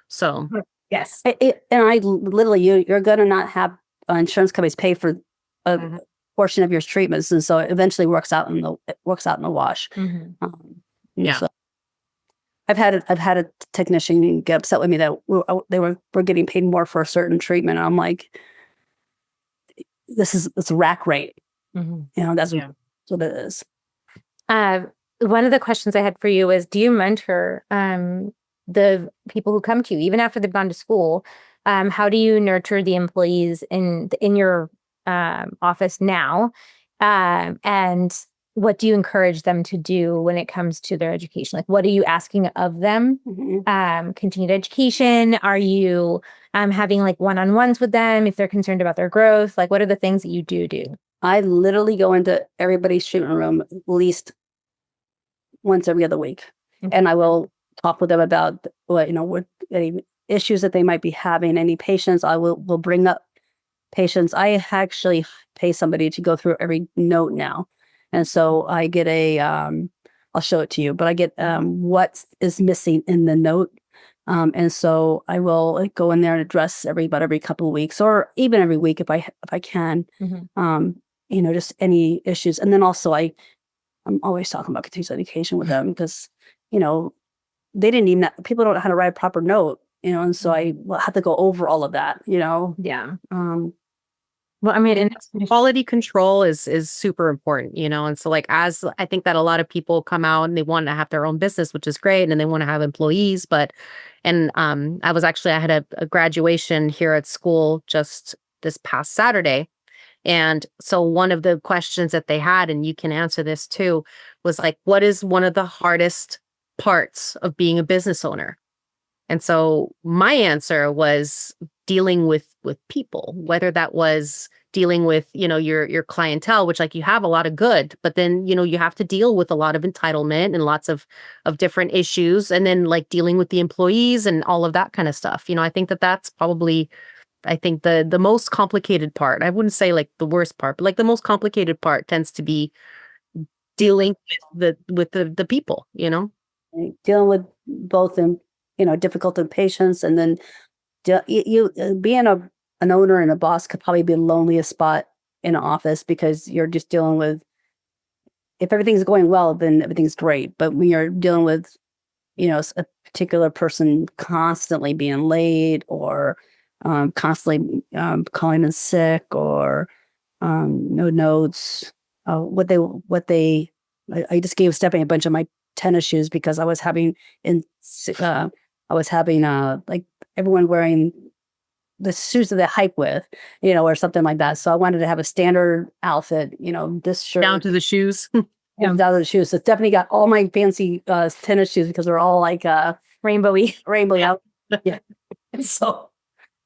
So yes. And I literally, you're going to not have insurance companies pay for a portion of your treatments. And so it eventually works out in the wash. Yeah. So I've had a technician get upset with me that we're getting paid more for a certain treatment. And I'm like, it's rack rate. That's what it is. One of the questions I had for you is, do you mentor the people who come to you, even after they've gone to school? How do you nurture the employees in your office now? And what do you encourage them to do when it comes to their education? Like, what are you asking of them? Continued education? Are you having like one-on-ones with them if they're concerned about their growth? Like, what are the things that you do? I literally go into everybody's treatment room at least once every other week. And I will talk with them about what any issues that they might be having, any patients. I will bring up patients. I actually pay somebody to go through every note now. And so I get I'll show it to you, but I get what is missing in the note. And so I will go in there and address about every couple of weeks, or even every week if I can, just any issues. And then also I'm always talking about continuous education with them, because, they didn't even, people don't know how to write a proper note, and so I will have to go over all of that, Yeah. Well, I mean, and quality control is super important, and so as I think that a lot of people come out and they want to have their own business, which is great, and they want to have employees, I had a graduation here at school just this past Saturday. And so one of the questions that they had, and you can answer this too, was like, what is one of the hardest parts of being a business owner? And so my answer was dealing with people, whether that was dealing with, your clientele, which you have a lot of good, but then, you have to deal with a lot of entitlement and lots of different issues. And then dealing with the employees and all of that kind of stuff. I think that's probably, the most complicated part. I wouldn't say the worst part, but the most complicated part tends to be dealing with the people, Dealing with both difficult patients, and then you being an owner and a boss could probably be the loneliest spot in an office, because you're just dealing with, if everything's going well, then everything's great. But when you're dealing with, a particular person constantly being late, or constantly calling in sick, or no notes. I just gave Stephanie a bunch of my tennis shoes because I was having like everyone wearing the shoes that they hike with, or something like that. So I wanted to have a standard outfit, this shirt. Down to the shoes. Down to the shoes. So Stephanie got all my fancy tennis shoes because they're all like Rainbowy. out. Yeah. So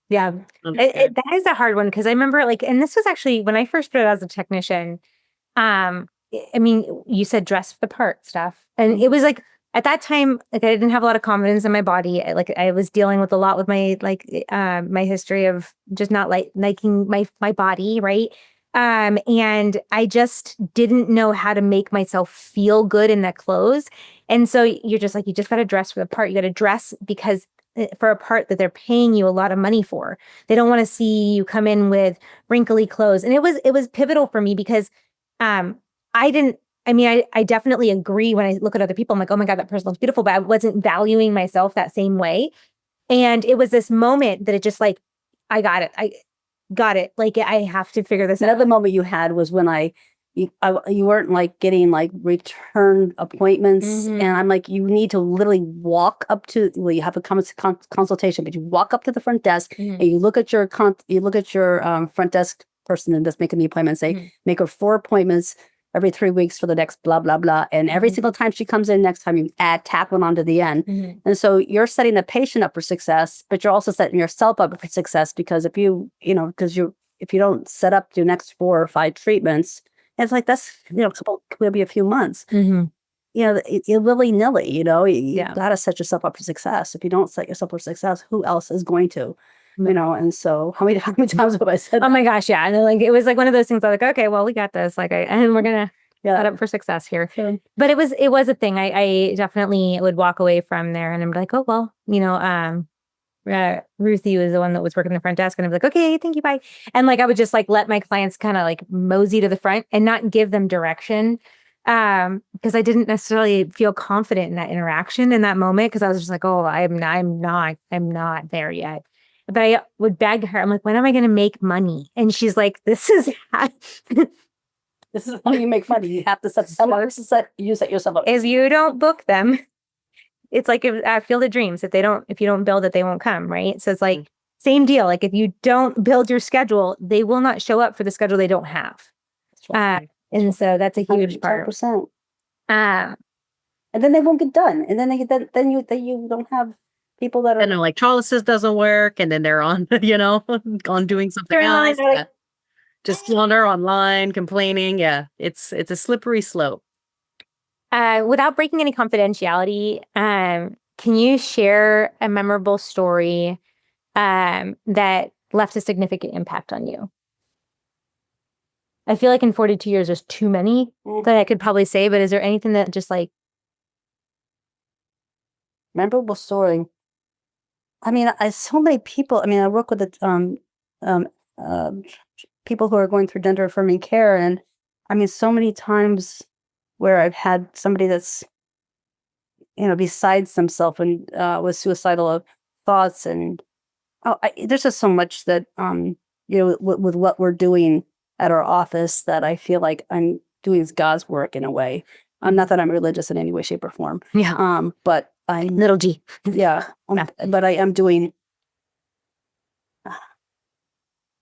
yeah, that is a hard one because I remember and this was actually when I first started as a technician. I mean, you said dress for the part stuff, and it was at that time, I didn't have a lot of confidence in my body. I was dealing with a lot with my my history of just not liking my body, right? And I just didn't know how to make myself feel good in that clothes. And so you're just you just got to dress for the part. You got to dress because for a part that they're paying you a lot of money for. They don't want to see you come in with wrinkly clothes. And it was pivotal for me because I definitely agree when I look at other people. I'm like, oh my God, that person looks beautiful, but I wasn't valuing myself that same way. And it was this moment that it just I got it. I I have to figure this out. Another moment you had was when you weren't getting return appointments. Mhm. And I'm like, you need to literally walk up to, you have a consultation, but you walk up to the front desk Mhm. and you look at your front desk person that's making the appointment, say, Mhm. make her 4 appointments every 3 weeks for the next blah, blah, blah. And every Mhm. single time she comes in, next time you tack one onto the end. Mhm. And so you're setting the patient up for success, but you're also setting yourself up for success because if you don't set up your next 4 or 5 treatments, it's that's, could be a few months. Mhm. You're willy-nilly, you Yeah. got to set yourself up for success. If you don't set yourself up for success, who else is going to? And so how many times have I said Oh my gosh, yeah. And then it was one of those things okay, well, we got this. And we're gonna set up for success here. Sure. But it was a thing. I definitely would walk away from there and I'm like, oh well, Ruthie was the one that was working the front desk and I'd be like, okay, thank you, bye. And I would just let my clients kind of mosey to the front and not give them direction. Because I didn't necessarily feel confident in that interaction in that moment because I was just oh, I'm not there yet. But I would beg her. I'm like, when am I going to make money? And she's like, this is this is how you make money. You have to you set yourself up. if you don't book them, it's like Field of Dreams. If you don't build it, they won't come, right? So it's same deal. If you don't build your schedule, they will not show up for the schedule they don't have. And so that's a huge part. 100%. And then they won't get done. And then you don't have people that are. And electrolysis doesn't work, and then they're on, on doing something else. Just they're online complaining. Yeah, it's a slippery slope. Without breaking any confidentiality, can you share a memorable story that left a significant impact on you? I feel in 42 years, there's too many that I could probably say, but is there anything that just memorable story? So many people. I work with people who are going through gender affirming care, and so many times where I've had somebody that's, besides themselves and with suicidal thoughts, and there's just so much that with what we're doing at our office that I feel like I'm doing God's work in a way. Not that I'm religious in any way, shape, or form. Yeah. But I little G. Yeah. But I am doing.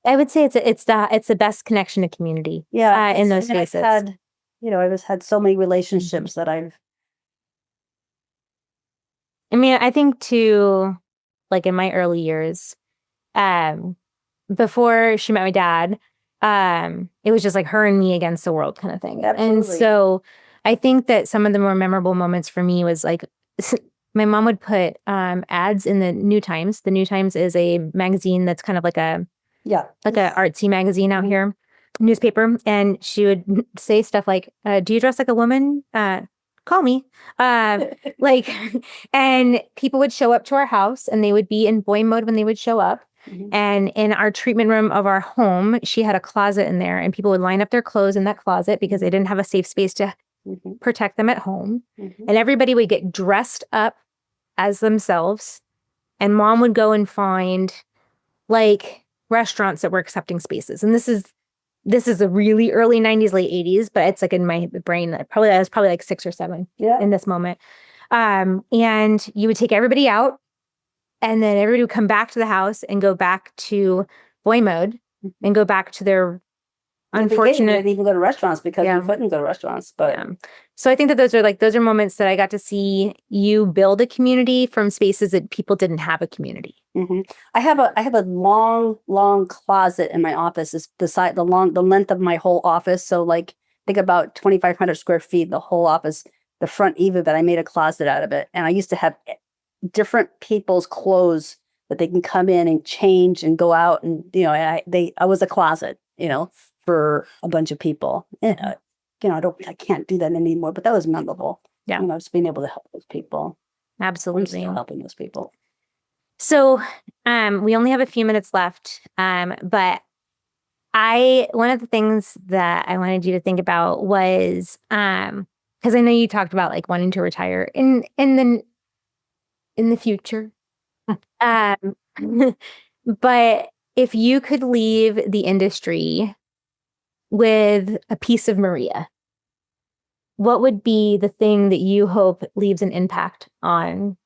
I would say it's the best connection to community. Yeah. In those spaces. I've just had so many relationships that I've. I think too, in my early years, before she met my dad, it was just her and me against the world kind of thing. Absolutely. And so I think that some of the more memorable moments for me was my mom would put ads in the New Times. The New Times is a magazine that's kind of a artsy magazine out here, newspaper. And she would say stuff do you dress like a woman? Call me. And people would show up to our house and they would be in boy mode when they would show up. Mm-hmm. And in our treatment room of our home, she had a closet in there and people would line up their clothes in that closet because they didn't have a safe space to protect them at home. Mm-hmm. And everybody would get dressed up as themselves. And mom would go and find restaurants that were accepting spaces. And this is this is the really early 90s, late 80s, but it's like in my brain that I was probably like 6 or 7 in this moment. And you would take everybody out, and then everybody would come back to the house and go back to boy mode and go back to their unfortunate. Didn't even go to restaurants because we couldn't go to restaurants. But so I think that those are moments that I got to see you build a community from spaces that people didn't have a community. I have a long closet in my office. It's the length of my whole office. So like think about 2,500 square feet, the whole office, the front even, but I made a closet out of it. And I used to have different people's clothes that they can come in and change and go out, and I was a closet, for a bunch of people. I can't do that anymore, but that was memorable. Yeah. Just being able to help those people. Absolutely. Helping those people. So, we only have a few minutes left. But one of the things that I wanted you to think about was, because I know you talked about like wanting to retire in the future. But if you could leave the industry with a piece of Maria, what would be the thing that you hope leaves an impact on,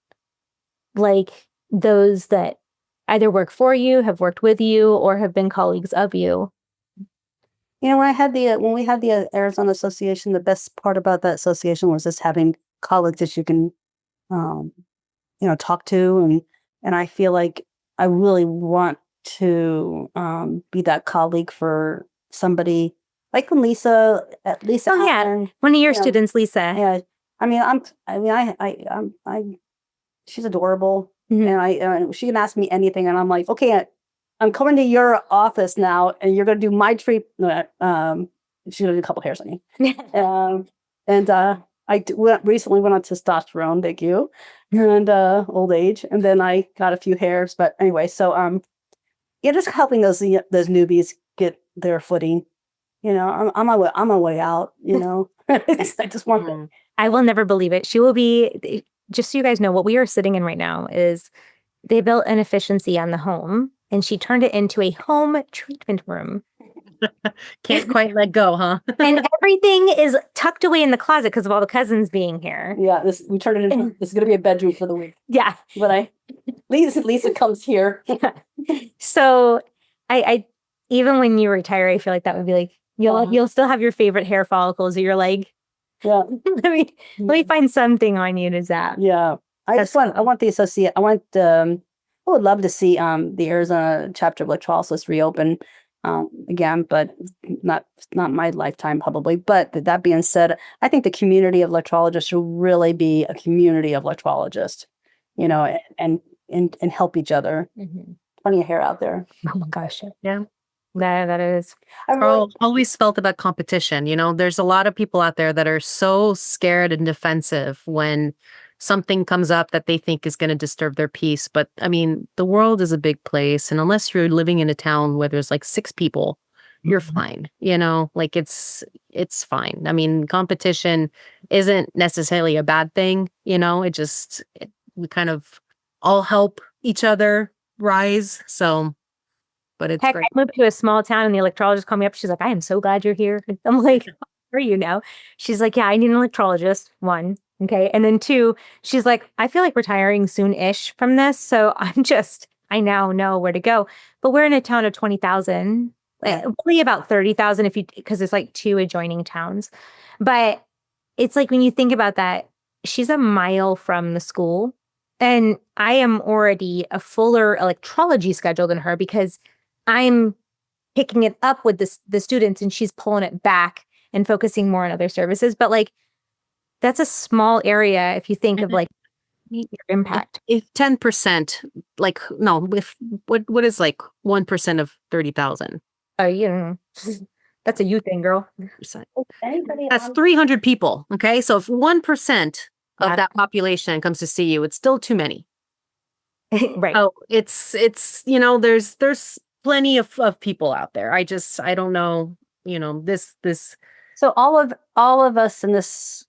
like, those that either work for you, have worked with you, or have been colleagues of you? When we had the Arizona Association, the best part about that association was just having colleagues that you can, talk to, and I feel like I really want to be that colleague for somebody like when Lisa. Oh yeah, one of your students, Lisa. Yeah, she's adorable, and she can ask me anything, and I'm like, okay, I'm coming to your office now, and you're going to do my treat. She's going to do a couple hairs on me, and I recently went on testosterone, thank you, and old age, and then I got a few hairs. But anyway, so just helping those newbies get their footing. I'm on my way out. I just want them. I will never believe it. She will be. Just so you guys know, what we are sitting in right now is they built an efficiency on the home, and she turned it into a home treatment room. Can't quite let go, huh? And everything is tucked away in the closet because of all the cousins being here. Yeah, we turned it into. This is going to be a bedroom for the week. Yeah, but Lisa comes here. So, I even when you retire, I feel like that would be like you'll still have your favorite hair follicles that you're like, yeah. let me find something on you to zap. Yeah, I want the associate. I would love to see the Arizona chapter of electrolysis reopen again, but not my lifetime probably. But that being said, I think the community of electrologists should really be a community of electrologists, and help each other. Plenty of hair out there. Oh my gosh, yeah. That is. I always felt about competition. There's a lot of people out there that are so scared and defensive when something comes up that they think is going to disturb their peace. But I mean, the world is a big place. And unless you're living in a town where there's like 6 people, you're fine. Like it's fine. I mean, competition isn't necessarily a bad thing. We kind of all help each other rise. So. But it's great. I moved to a small town and the electrologist called me up. She's like, I am so glad you're here. I'm like, how are you now? She's like, yeah, I need an electrologist. 1. Okay. And then 2, she's like, I feel like retiring soon-ish from this. So I now know where to go. But we're in a town of 20,000, really about 30,000 because it's like 2 adjoining towns. But it's like when you think about that, she's a mile from the school. And I am already a fuller electrology schedule than her because I'm picking it up with the students and she's pulling it back and focusing more on other services. But like, that's a small area if you think of like your impact. If 10%, like, no, what is like 1% of 30,000? That's a you thing, girl. That's 300 people. Okay. So if 1% of that population comes to see you, it's still too many. Right. Oh, it's there's plenty of people out there. I don't know, this. So all of us in this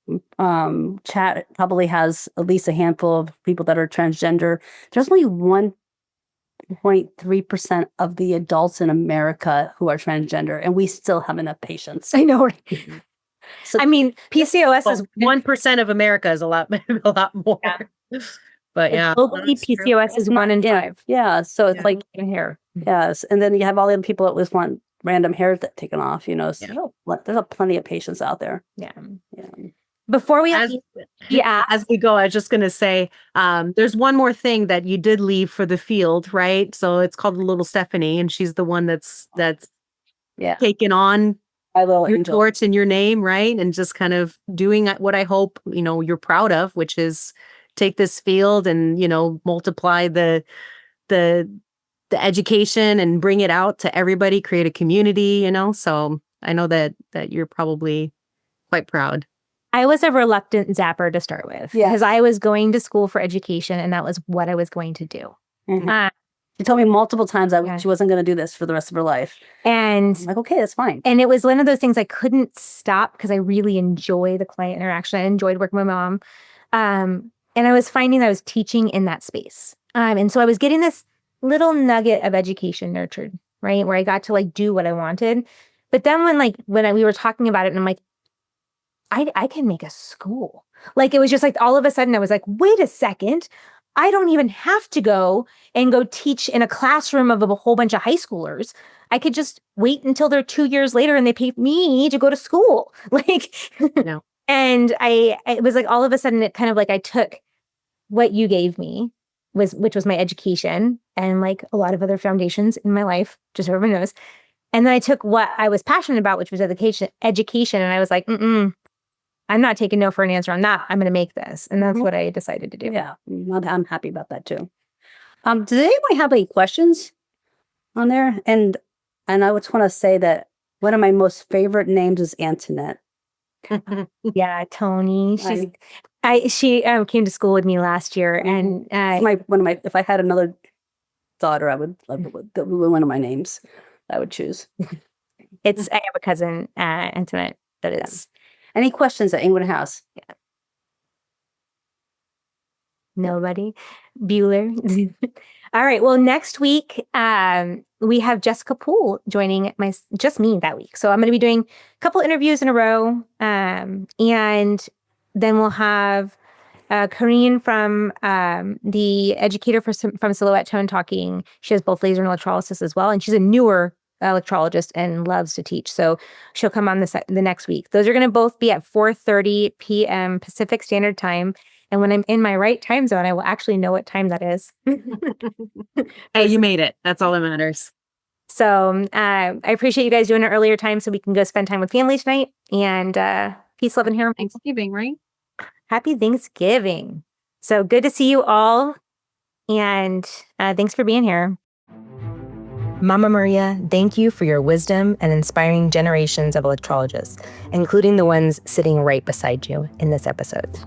chat probably has at least a handful of people that are transgender. There's only one 0.3% of the adults in America who are transgender, and we still have enough patients. I know. So I mean, PCOS is 1% of America is a lot more. Yeah. But yeah, globally, that's true. PCOS is 1 in 5. yeah, so it's Yeah. like, Hair. yes, and then you have all the other people that always want random hair taken off, so Yeah. there's plenty of patients out there. Yeah. Yeah. Before we As we go, I was just going to say, there's one more thing that you did leave for the field, right? So it's called Little Stephanie, and she's the one that's taken on My little your angel. torch in your name, right? And just kind of doing what I hope, you're proud of, which is take this field and, multiply the education and bring it out to everybody, create a community, So I know that you're probably quite proud. I was a reluctant zapper to start with Yeah. because I was going to school for education and that was what I was going to do. Mhm. She told me multiple times that Yeah. she wasn't going to do this for the rest of her life. And I'm like, okay, that's fine. And it was one of those things I couldn't stop because I really enjoy the client interaction. I enjoyed working with my mom. And I was finding that I was teaching in that space. And so I was getting this little nugget of education nurtured, right? Where I got to do what I wanted. But then when we were talking about it and I'm like, I can make a school. It was just all of a sudden I was like, wait a second. I don't even have to go teach in a classroom of a whole bunch of high schoolers. I could just wait until they're 2 years later and they pay me to go to school. No. And it was all of a sudden it kind of I took what you gave me which was my education and a lot of other foundations in my life, just so everyone knows. And then I took what I was passionate about, which was education. And I was like, I'm not taking no for an answer on that. I'm going to make this. And that's what I decided to do. Yeah, I'm happy about that too. Does anybody have any questions on there? And I just want to say that one of my most favorite names is Antoinette. Yeah, Tony. She came to school with me last year, and if I had another daughter, that would be one of my names I would choose. I have a cousin, Antoinette, that is. Any questions that anyone has? Yeah. Nobody? Bueller? All right. Well, next week, we have Jessica Poole joining just me that week. So I'm going to be doing a couple interviews in a row. And then we'll have Corinne from the educator from Silhouette Tone talking. She has both laser and electrolysis as well. And she's a newer electrologist and loves to teach. So she'll come on the next week. Those are going to both be at 4:30 p.m. Pacific Standard Time. And when I'm in my right time zone, I will actually know what time that is. Hey, you made it. That's all that matters. So I appreciate you guys doing it earlier time so we can go spend time with family tonight. And peace, love, and hair. Thanksgiving, right? Happy Thanksgiving. So good to see you all. And thanks for being here. Mama Maria, thank you for your wisdom and inspiring generations of electrologists, including the ones sitting right beside you in this episode.